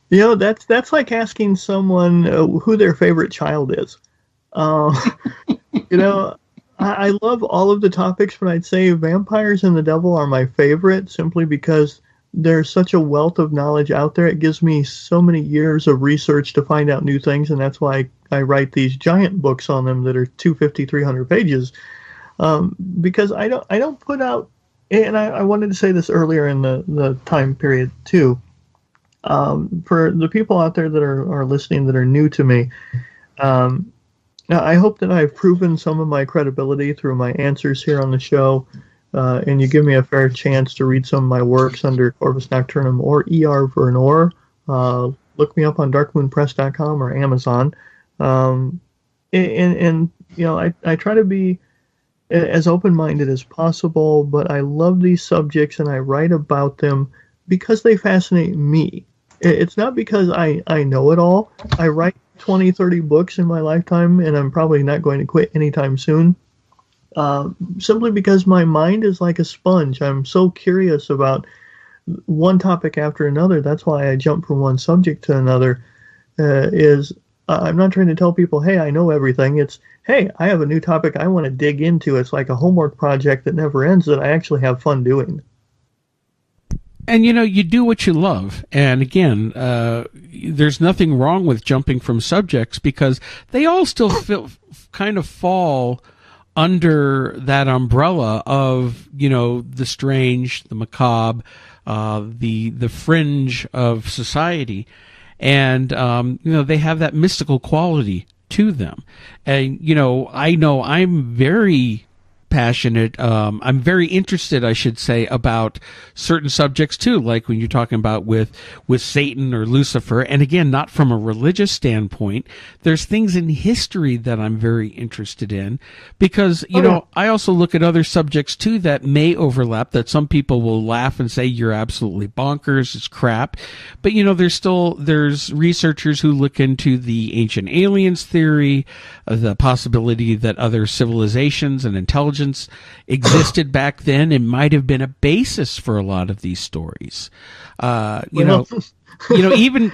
You know, that's like asking someone who their favorite child is. You know, I love all of the topics, but I'd say vampires and the devil are my favorite simply because there's such a wealth of knowledge out there. It gives me so many years of research to find out new things, and that's why I write these giant books on them that are 250, 300 pages. Because I don't put out, and I wanted to say this earlier in the time period too. For the people out there that are listening that are new to me, I hope that I've proven some of my credibility through my answers here on the show, and you give me a fair chance to read some of my works under Corvis Nocturnum or E.R. Vernor. Look me up on darkmoonpress.com or Amazon. And you know, I try to be as open-minded as possible, but I love these subjects and I write about them because they fascinate me. It's not because I know it all. I write 20, 30 books in my lifetime, and I'm probably not going to quit anytime soon. Simply because my mind is like a sponge. I'm so curious about one topic after another. That's why I jump from one subject to another. I'm not trying to tell people, hey, I know everything. It's, hey, I have a new topic I want to dig into. It's like a homework project that never ends that I actually have fun doing. And, you know, you do what you love. And again, there's nothing wrong with jumping from subjects because they all still kind of fall under that umbrella of, you know, the strange, the macabre, the fringe of society. And, you know, they have that mystical quality to them. And, you know I'm very passionate. I'm very interested, I should say, about certain subjects too, like when you're talking about with Satan or Lucifer. And again, not from a religious standpoint. There's things in history that I'm very interested in because, you know, I also look at other subjects too that may overlap, that some people will laugh and say you're absolutely bonkers, it's crap. But, you know, there's researchers who look into the ancient aliens theory, the possibility that other civilizations and intelligence existed back then and might have been a basis for a lot of these stories. Even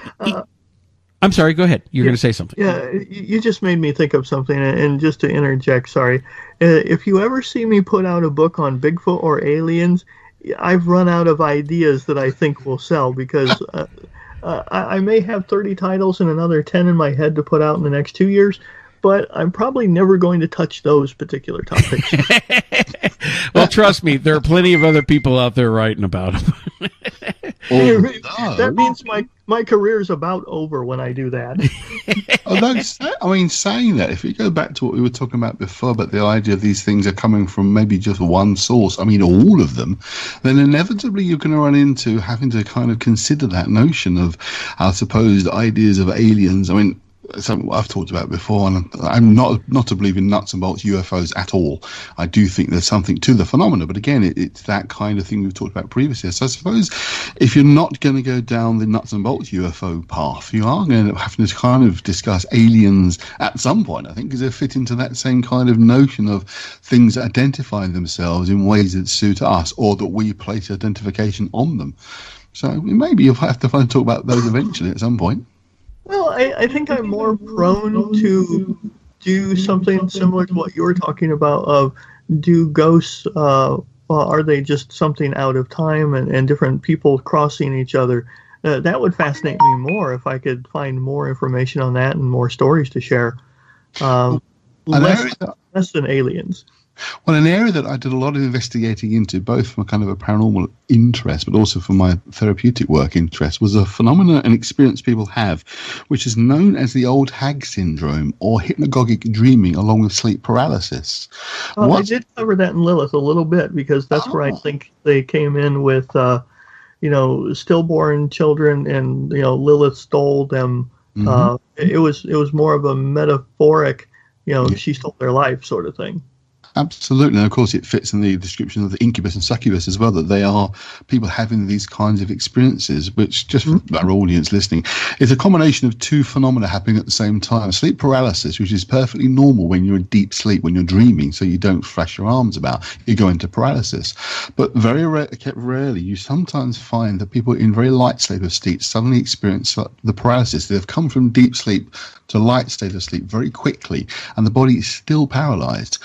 I'm sorry, go ahead. You're going to say something. Yeah, you just made me think of something, and just to interject, sorry. If you ever see me put out a book on Bigfoot or aliens, I've run out of ideas that I think will sell because I may have 30 titles and another 10 in my head to put out in the next 2 years, but I'm probably never going to touch those particular topics. Well, trust me, there are plenty of other people out there writing about them. That means my career is about over when I do that. Saying that, if you go back to what we were talking about before, about the idea of these things are coming from maybe just one source, all of them, then inevitably you're going to run into having to kind of consider that notion of our supposed ideas of aliens. something I've talked about before, and I'm not to believe in nuts and bolts UFOs at all. I do think there's something to the phenomena, but again, it's that kind of thing we've talked about previously. So I suppose if you're not going to go down the nuts and bolts UFO path, you are going to have to kind of discuss aliens at some point, I think, because they fit into that same kind of notion of things that identify themselves in ways that suit us, or that we place identification on them. So maybe you'll have to talk about those eventually at some point. Well, I think I'm more prone to do something similar to what you were talking about, of do ghosts, are they just something out of time and different people crossing each other? That would fascinate me more if I could find more information on that and more stories to share. Less than aliens. Well, an area that I did a lot of investigating into, both from a kind of a paranormal interest, but also from my therapeutic work interest, was a phenomena and experience people have, which is known as the old hag syndrome, or hypnagogic dreaming along with sleep paralysis. Well, I did cover that in Lilith a little bit, because that's where I think they came in with, stillborn children, and, Lilith stole them. Mm-hmm. It was more of a metaphoric, she stole their life sort of thing. Absolutely, and of course it fits in the description of the incubus and succubus as well, that they are people having these kinds of experiences, which, just for our audience listening, is a combination of two phenomena happening at the same time. Sleep paralysis, which is perfectly normal when you're in deep sleep, when you're dreaming, so you don't flash your arms about, you go into paralysis. But very rarely, you sometimes find that people in very light state of sleep suddenly experience the paralysis. They've come from deep sleep to light state of sleep very quickly, and the body is still paralyzed.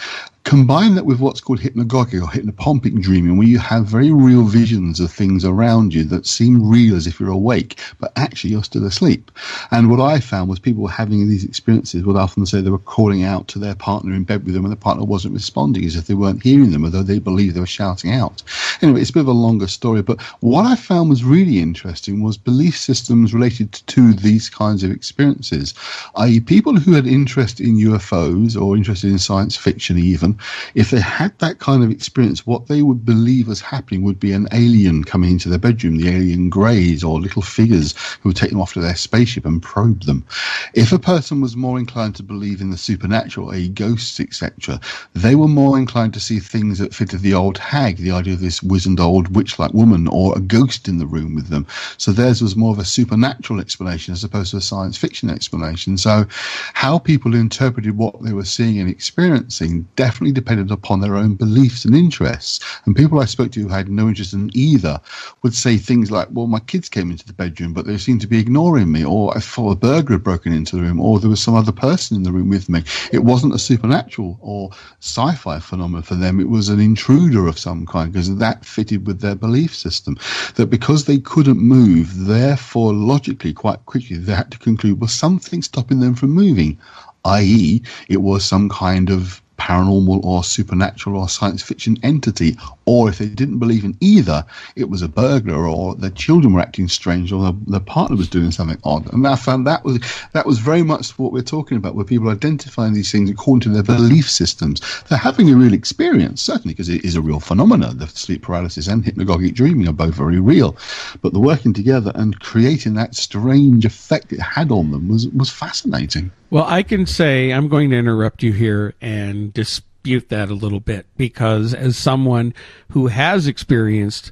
Combine that with what's called hypnagogic or hypnopompic dreaming, where you have very real visions of things around you that seem real as if you're awake, but actually you're still asleep. And what I found was people having these experiences would often say they were calling out to their partner in bed with them, and the partner wasn't responding, as if they weren't hearing them, although they believed they were shouting out. Anyway, it's a bit of a longer story, but what I found was really interesting was belief systems related to these kinds of experiences, i.e. people who had interest in UFOs or interested in science fiction even. If they had that kind of experience, what they would believe was happening would be an alien coming into their bedroom, the alien greys, or little figures who would take them off to their spaceship and probe them. If a person was more inclined to believe in the supernatural, i.e. ghosts, etc., they were more inclined to see things that fitted the old hag, the idea of this wizened old witch-like woman, or a ghost in the room with them. So theirs was more of a supernatural explanation as opposed to a science fiction explanation. So how people interpreted what they were seeing and experiencing definitely depended upon their own beliefs and interests. And people I spoke to who had no interest in either would say things like, well, my kids came into the bedroom, but they seemed to be ignoring me, or I thought a burglar had broken into the room, or there was some other person in the room with me. It wasn't a supernatural or sci-fi phenomenon for them. It was an intruder of some kind, because that fitted with their belief system. That because they couldn't move, therefore logically, quite quickly, they had to conclude, was something stopping them from moving, i.e. it was some kind of paranormal or supernatural or science fiction entity. Or if they didn't believe in either, it was a burglar, or their children were acting strange, or their partner was doing something odd. And I found that was very much what we're talking about, where people identifying these things according to their belief systems. They're having a real experience, certainly, because it is a real phenomenon. The sleep paralysis and hypnagogic dreaming are both very real. But the working together and creating that strange effect it had on them was fascinating. Well, I can say, I'm going to interrupt you here and dispute that a little bit, because as someone who has experienced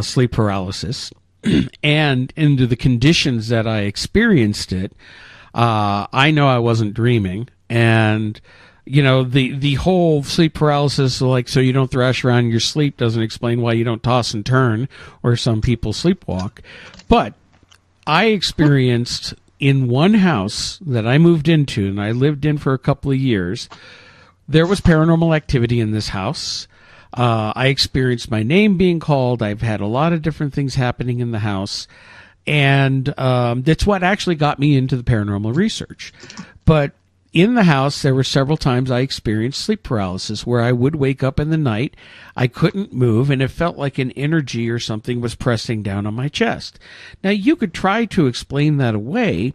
sleep paralysis and into the conditions that I experienced it, I know I wasn't dreaming. And the whole sleep paralysis, like, so you don't thrash around in your sleep, doesn't explain why you don't toss and turn, or some people sleepwalk. But I experienced, in one house that I moved into, and I lived in for a couple of years, there was paranormal activity in this house. I experienced my name being called. I've had a lot of different things happening in the house. And that's what actually got me into the paranormal research. But in the house, there were several times I experienced sleep paralysis, where I would wake up in the night, I couldn't move, and it felt like an energy or something was pressing down on my chest. Now, you could try to explain that away,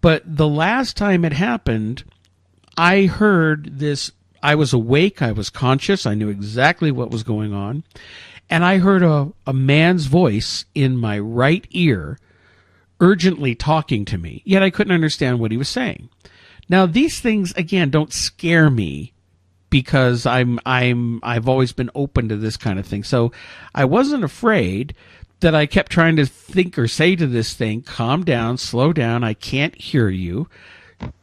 but the last time it happened, I heard this. I was awake, I was conscious, I knew exactly what was going on, and I heard a man's voice in my right ear urgently talking to me, yet I couldn't understand what he was saying. Now, these things, again, don't scare me because I've always been open to this kind of thing. So I wasn't afraid that I kept trying to think or say to this thing, calm down, slow down, I can't hear you.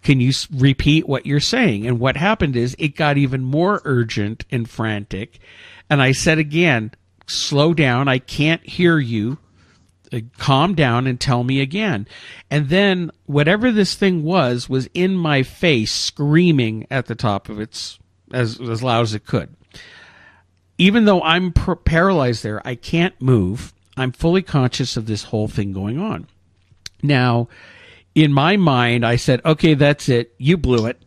Can you repeat what you're saying? And what happened is it got even more urgent and frantic. And I said again, slow down, I can't hear you. Calm down and tell me again. And then whatever this thing was in my face, screaming at the top of its, as loud as it could. Even though I'm paralyzed there, I can't move. I'm fully conscious of this whole thing going on. Now, in my mind, I said, okay, that's it. You blew it.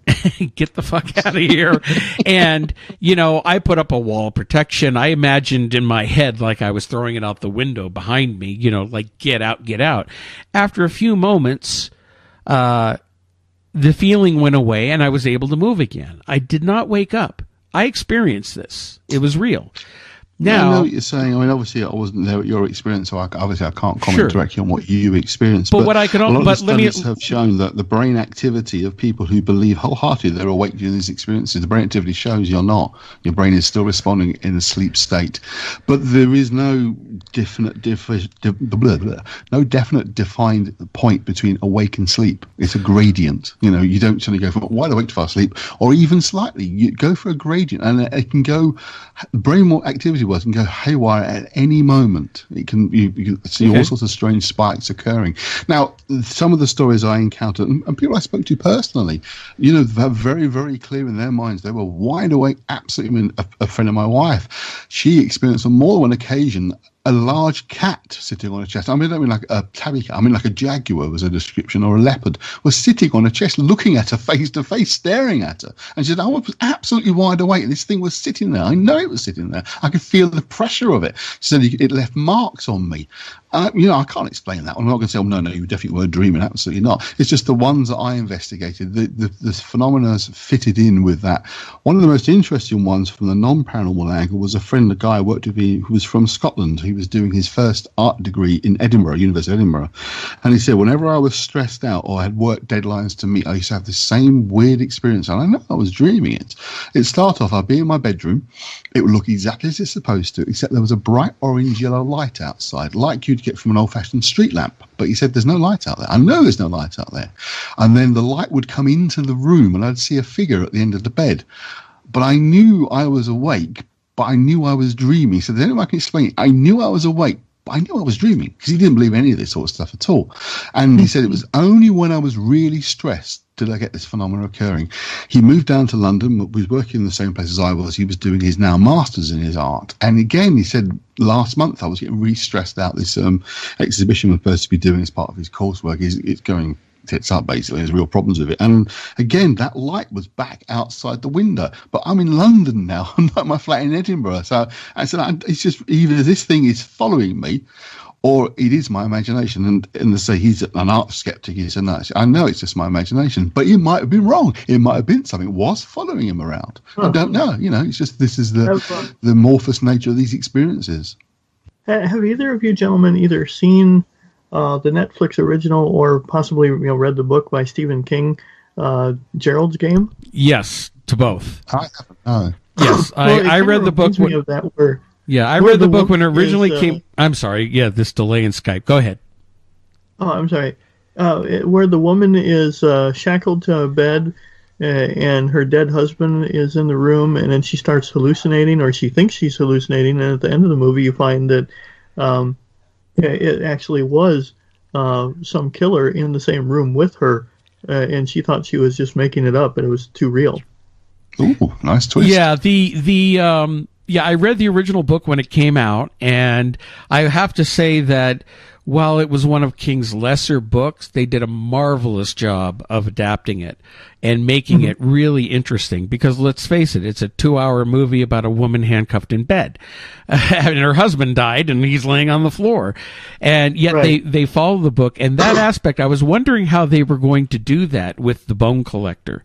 Get the fuck out of here. And, I put up a wall of protection. I imagined in my head like I was throwing it out the window behind me, like get out, get out. After a few moments, the feeling went away and I was able to move again. I did not wake up. I experienced this. It was real. Now, I know what you're saying. I mean, obviously, I wasn't there at your experience, so I can't comment directly on what you experienced. But what I can, a lot of studies have shown that the brain activity of people who believe wholeheartedly they're awake during these experiences, the brain activity shows you're not. Your brain is still responding in a sleep state. But there is no definite defined point between awake and sleep. It's a gradient. You don't suddenly go from wide awake to fast sleep, or even slightly. You go for a gradient, and it can go. Brain activity can go haywire at any moment. You can see all sorts of strange spikes occurring. Now, some of the stories I encountered, and people I spoke to personally, they're very, very clear in their minds. They were wide awake. Absolutely. I mean, a friend of my wife, she experienced on more than one occasion a large cat sitting on a chest. I don't mean like a tabby cat. I mean like a jaguar was a description, or a leopard was sitting on a chest, looking at her face to face, staring at her. And she said, I was absolutely wide awake, and this thing was sitting there. I know it was sitting there. I could feel the pressure of it. She said it left marks on me. I can't explain that. I'm not going to say, no, you definitely were dreaming. Absolutely not. It's just the ones that I investigated. The phenomena fitted in with that. One of the most interesting ones from the non-paranormal angle was a guy I worked with who was from Scotland. He was doing his first art degree in Edinburgh, University of Edinburgh. And he said, whenever I was stressed out or I had work deadlines to meet, I used to have this same weird experience. And I know I was dreaming it. It'd start off, I'd be in my bedroom. It would look exactly as it's supposed to, except there was a bright orange yellow light outside, like you'd get from an old-fashioned street lamp. But he said, there's no light out there. I know there's no light out there. And then the light would come into the room and I'd see a figure at the end of the bed. But I knew I was awake, but I knew I was dreaming. So the only way I can explain it, I knew I was awake, but I knew I was dreaming, because he didn't believe any of this sort of stuff at all. And he said it was only when I was really stressed did I get this phenomenon occurring. He moved down to London, was working in the same place as I was. He was doing his now master's in his art. And again, he said, last month I was getting really stressed out. This exhibition we're supposed to be doing as part of his coursework. It's going tits up, basically. There's real problems with it. And again, that light was back outside the window. But I'm in London now. I'm not at my flat in Edinburgh. So I said, it's just either this thing is following me, or it is my imagination. And they say he's an art skeptic. He said, no, I know it's just my imagination. But he might have been wrong. It might have been something was following him around. I don't know. It's just this is the amorphous nature of these experiences. Have either of you gentlemen either seen the Netflix original or possibly read the book by Stephen King, Gerald's Game? Yes, to both. I haven't. No. Yes, I read the book. I read the book when it originally came. I'm sorry. Yeah, this delay in Skype. Go ahead. Oh, I'm sorry. Where the woman is shackled to a bed and her dead husband is in the room, and then she starts hallucinating, or she thinks she's hallucinating, and at the end of the movie you find that it actually was some killer in the same room with her, and she thought she was just making it up, and it was too real. Ooh, nice twist. Yeah, I read the original book when it came out, and I have to say that while it was one of King's lesser books, they did a marvelous job of adapting it and making it really interesting, because let's face it, it's a 2-hour movie about a woman handcuffed in bed. And her husband died and he's laying on the floor. And yet they follow the book. And that aspect, I was wondering how they were going to do that with the bone collector,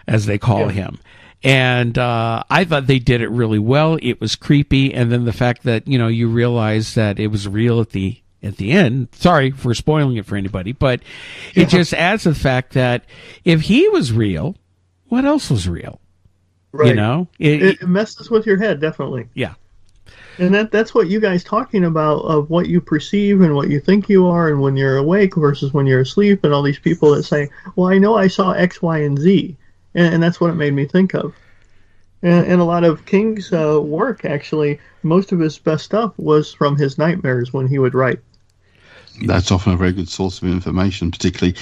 as they call him. And I thought they did it really well. It was creepy. And then the fact that, you realize that it was real at the at the end. Sorry for spoiling it for anybody, but it just adds the fact that if he was real, what else was real? Right. You know, it messes with your head, definitely. Yeah. And that's what you guys talking about, of what you perceive and what you think you are, and when you're awake versus when you're asleep, and all these people that say, well, I know I saw X, Y, and Z. And that's what it made me think of. And a lot of King's work, actually, most of his best stuff was from his nightmares when he would write. That's often a very good source of information, particularly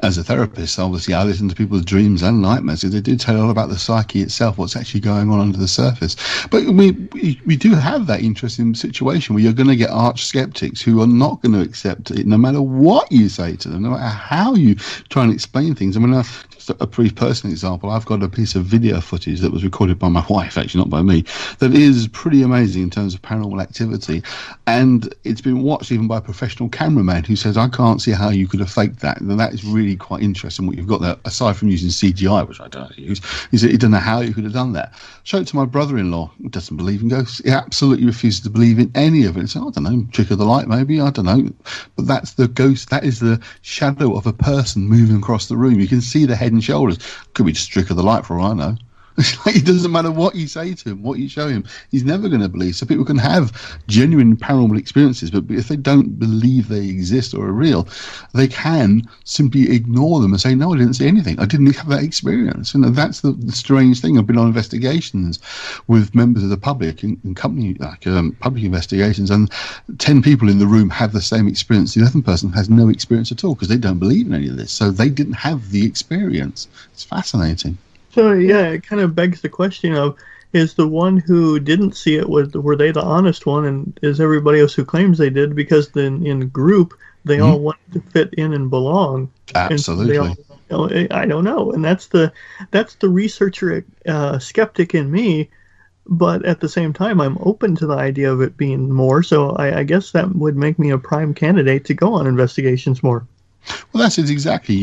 as a therapist. Obviously, I listen to people's dreams and nightmares. They do tell a lot about the psyche itself, what's actually going on under the surface. But we do have that interesting situation where you're going to get arch skeptics who are not going to accept it, no matter what you say to them, no matter how you try and explain things. I mean, just a pretty personal example, I've got a piece of video footage that was recorded by my wife, actually, not by me, that is pretty amazing in terms of paranormal activity. And it's been watched even by a professional cameraman who says, I can't see how you could have faked that. And that is really quite interesting what you've got there, aside from using CGI, which I don't know how to use. He said he don't know how you could have done that. Show it to my brother-in-law, who doesn't believe, and goes, he absolutely refuses to believe in any of it. So I don't know, trick of the light maybe, I don't know. But that's the ghost, that is the shadow of a person moving across the room. You can see the head and shoulders. Could be just trick of the light for all I know. It doesn't matter what you say to him, what you show him, he's never going to believe. So people can have genuine paranormal experiences, but if they don't believe they exist or are real, they can simply ignore them and say, no, I didn't see anything, I didn't have that experience. And that's the strange thing. I've been on investigations with members of the public in company, like public investigations, and 10 people in the room have the same experience. The 11th person has no experience at all because they don't believe in any of this, so they didn't have the experience. It's fascinating. So, yeah, it kind of begs the question of, is the one who didn't see it, were they the honest one, and is everybody else who claims they did? Because then in group, they all want to fit in and belong. Absolutely. And so I don't know. And that's the researcher skeptic in me, but at the same time, I'm open to the idea of it being more, so I guess that would make me a prime candidate to go on investigations more. Well, that's it exactly.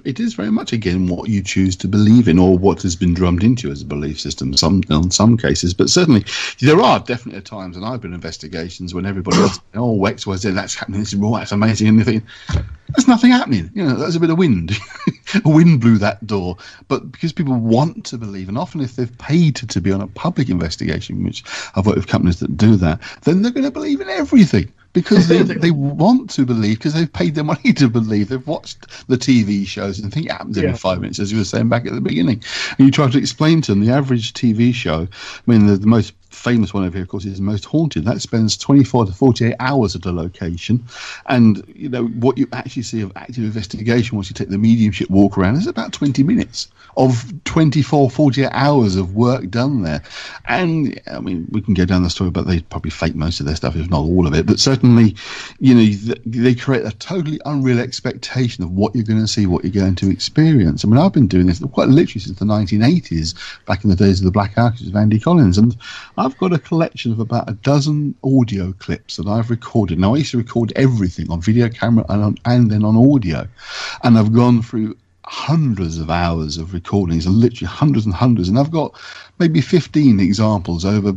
It is very much, again, what you choose to believe in, or what has been drummed into you as a belief system in some cases. But certainly, there are definitely times, and I've been in investigations when everybody else, X, Y, Z, that's happening, this is raw, that's amazing, and you think, there's nothing happening. There's a bit of wind. A wind blew that door. But because people want to believe, and often if they've paid to be on a public investigation, which I've worked with companies that do that, then they're going to believe in everything. Because they want to believe, because they've paid their money to believe. They've watched the TV shows and think it happens every 5 minutes, as you were saying back at the beginning. And you try to explain to them the average TV show. I mean, the most famous one over here, of course, is Most Haunted. That spends 24 to 48 hours at a location. And, what you actually see of active investigation once you take the mediumship walk around is about 20 minutes of 24, 48 hours of work done there. And, I mean, we can go down the story, but they probably fake most of their stuff, if not all of it. But certainly, they create a totally unreal expectation of what you're going to see, what you're going to experience. I mean, I've been doing this quite literally since the 1980s, back in the days of the Black Archives of Andy Collins. And I've got a collection of about a dozen audio clips that I've recorded. Now, I used to record everything on video camera and then on audio. And I've gone through hundreds of hours of recordings, and literally hundreds and hundreds. And I've got maybe 15 examples over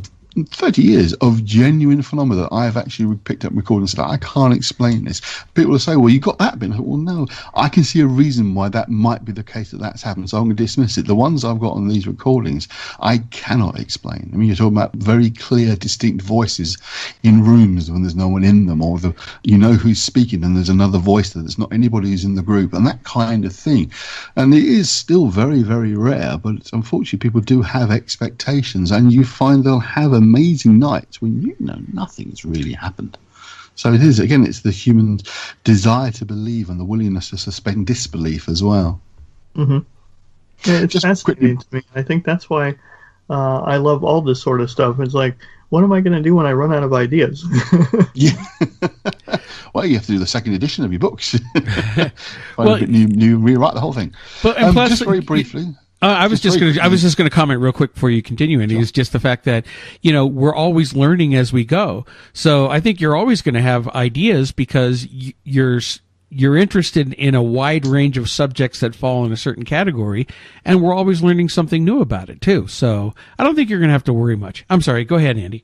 30 years of genuine phenomena that I've actually picked up recordings that I can't explain this. People will say, well, you got that bit. Well, no, I can see a reason why that might be the case that's happened, so I'm going to dismiss it. The ones I've got on these recordings, I cannot explain. I mean, you're talking about very clear, distinct voices in rooms when there's no one in them, or who's speaking and there's another voice that's not anybody who's in the group, and that kind of thing. And it is still very, very rare, but unfortunately people do have expectations, and you find they'll have amazing nights when nothing's really happened. So it is, again, it's the human desire to believe and the willingness to suspend disbelief as well. Mm-hmm. Yeah, it's fascinating to me. I think that's why I love all this sort of stuff. It's like, what am I going to do when I run out of ideas? Yeah. Well, you have to do the second edition of your books. Rewrite the whole thing. But and plus, just very briefly. I was just going to comment real quick before you continue, Andy. Sure. Is just the fact that we're always learning as we go. So I think you're always going to have ideas because you're interested in a wide range of subjects that fall in a certain category, and we're always learning something new about it too. So I don't think you're going to have to worry much. I'm sorry. Go ahead, Andy.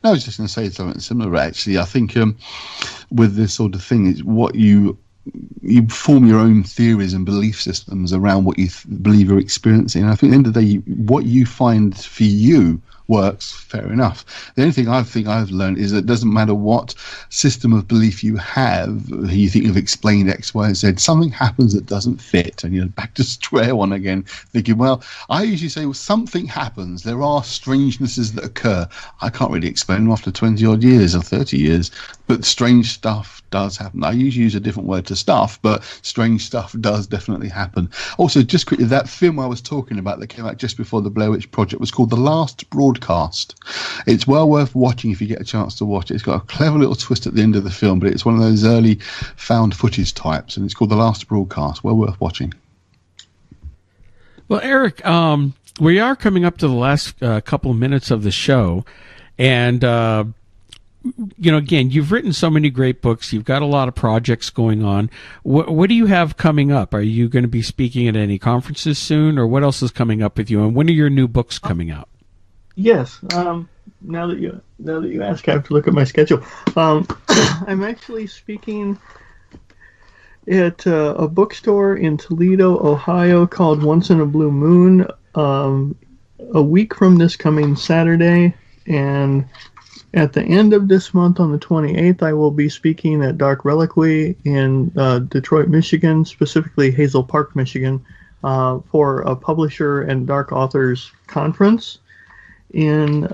No, I was just going to say something similar, actually. I think with this sort of thing is what you form your own theories and belief systems around what you believe you're experiencing. And I think at the end of the day, what you find for you works, fair enough. The only thing I think I've learned is that it doesn't matter what system of belief you have, you think you've explained X, Y, and Z, something happens that doesn't fit, and you're back to square one again, thinking, well, I usually say, well, something happens. There are strangenesses that occur. I can't really explain them after 20 odd years or 30 years, but strange stuff does happen. I usually use a different word to stuff, but strange stuff does definitely happen. Also, just quickly, that film I was talking about that came out just before the Blair Witch Project was called The Last Broadcast. It's well worth watching if you get a chance to watch it. It's got a clever little twist at the end of the film, but it's one of those early found footage types, and it's called The Last Broadcast. Well worth watching. Well, Eric, we are coming up to the last couple of minutes of the show, and again, you've written so many great books. You've got a lot of projects going on. What do you have coming up? Are you going to be speaking at any conferences soon, or what else is coming up with you? And when are your new books coming out? Yes. Now that you ask, I have to look at my schedule. I'm actually speaking at a bookstore in Toledo, Ohio, called Once in a Blue Moon, a week from this coming Saturday, and at the end of this month, on the 28th, I will be speaking at Dark Reliquary in Detroit, Michigan, specifically Hazel Park, Michigan, for a publisher and dark authors conference. In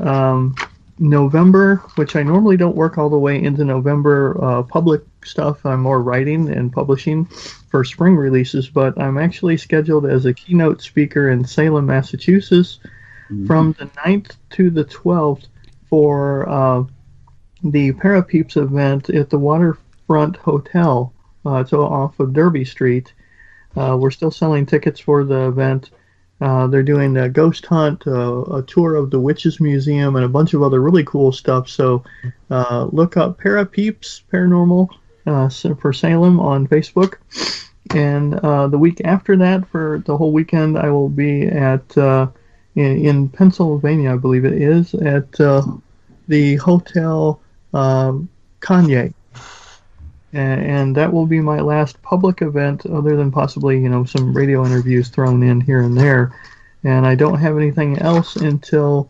November, which I normally don't work all the way into November, public stuff, I'm more writing and publishing for spring releases, but I'm actually scheduled as a keynote speaker in Salem, Massachusetts, from the 9th to the 12th, for the Parapeeps event at the Waterfront Hotel, so off of Derby Street. We're still selling tickets for the event. They're doing a ghost hunt, a tour of the Witches Museum, and a bunch of other really cool stuff. So look up Parapeeps Paranormal for Salem on Facebook. And the week after that, for the whole weekend, I will be at in Pennsylvania, I believe it is, at the Hotel Kanye. And that will be my last public event, other than possibly, some radio interviews thrown in here and there. And I don't have anything else until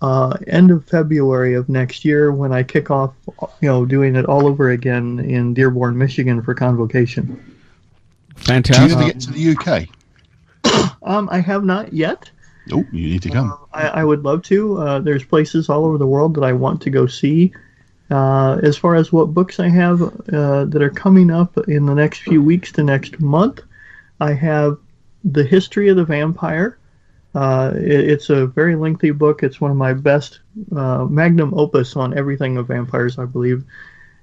end of February of next year, when I kick off, doing it all over again in Dearborn, Michigan for Convocation. Fantastic. Do you ever get to the UK? I have not yet. Oh, you need to come. I would love to. There's places all over the world that I want to go see. As far as what books I have that are coming up in the next few weeks to next month, I have The History of the Vampire. It's a very lengthy book. It's one of my best magnum opus on everything of vampires, I believe.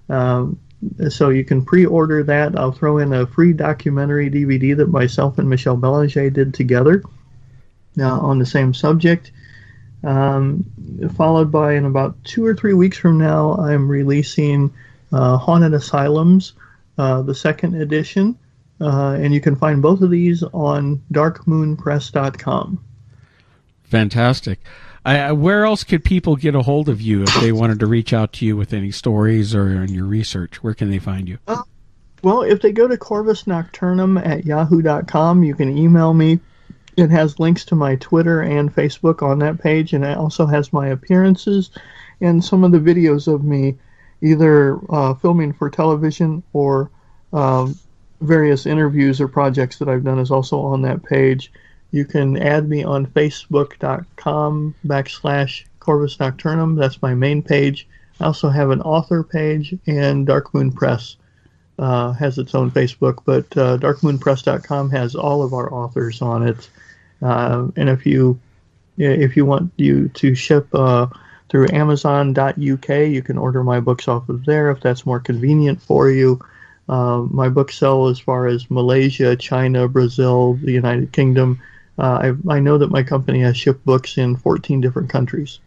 So you can pre-order that. I'll throw in a free documentary DVD that myself and Michelle Belanger did together on the same subject. Followed by, in about 2 or 3 weeks from now, I'm releasing Haunted Asylums, the second edition, and you can find both of these on darkmoonpress.com. Fantastic. Where else could people get a hold of you if they wanted to reach out to you with any stories or in your research? Where can they find you? Well, if they go to Corvis Nocturnum at yahoo.com, you can email me. It has links to my Twitter and Facebook on that page, and it also has my appearances and some of the videos of me either filming for television or various interviews or projects that I've done is also on that page. You can add me on facebook.com/Corvis Nocturnum. That's my main page. I also have an author page, and Dark Moon Press has its own Facebook, but darkmoonpress.com has all of our authors on it. And if you want you to ship through Amazon.uk, you can order my books off of there if that's more convenient for you. My books sell as far as Malaysia, China, Brazil, the United Kingdom. I know that my company has shipped books in 14 different countries.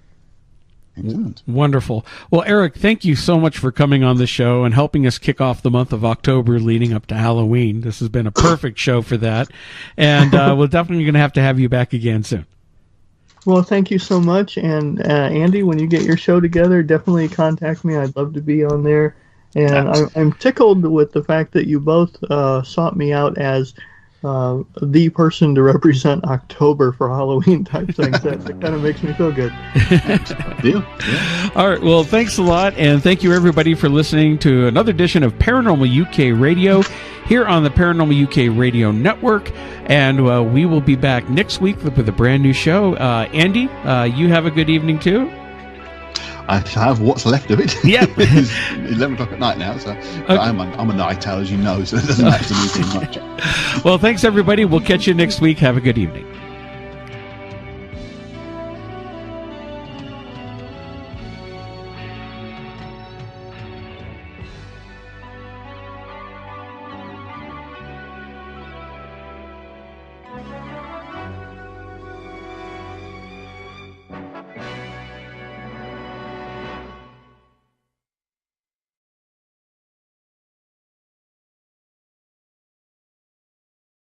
Excellent. Wonderful. Well, Eric, thank you so much for coming on the show and helping us kick off the month of October leading up to Halloween. This has been a perfect show for that. And we're definitely going to have you back again soon. Well, thank you so much. And Andy, when you get your show together, definitely contact me. I'd love to be on there. And I'm tickled with the fact that you both sought me out as the person to represent October for Halloween type things. That kind of makes me feel good. Deal. Yeah. All right. Well, thanks a lot. And thank you, everybody, for listening to another edition of Paranormal UK Radio here on the Paranormal UK Radio Network. And we will be back next week with a brand new show. Andy, you have a good evening, too. I have what's left of it. Yeah. It's 11 o'clock at night now, so okay. I'm a night owl, as you know, so it doesn't matter to me too much. Well, thanks, everybody. We'll catch you next week. Have a good evening.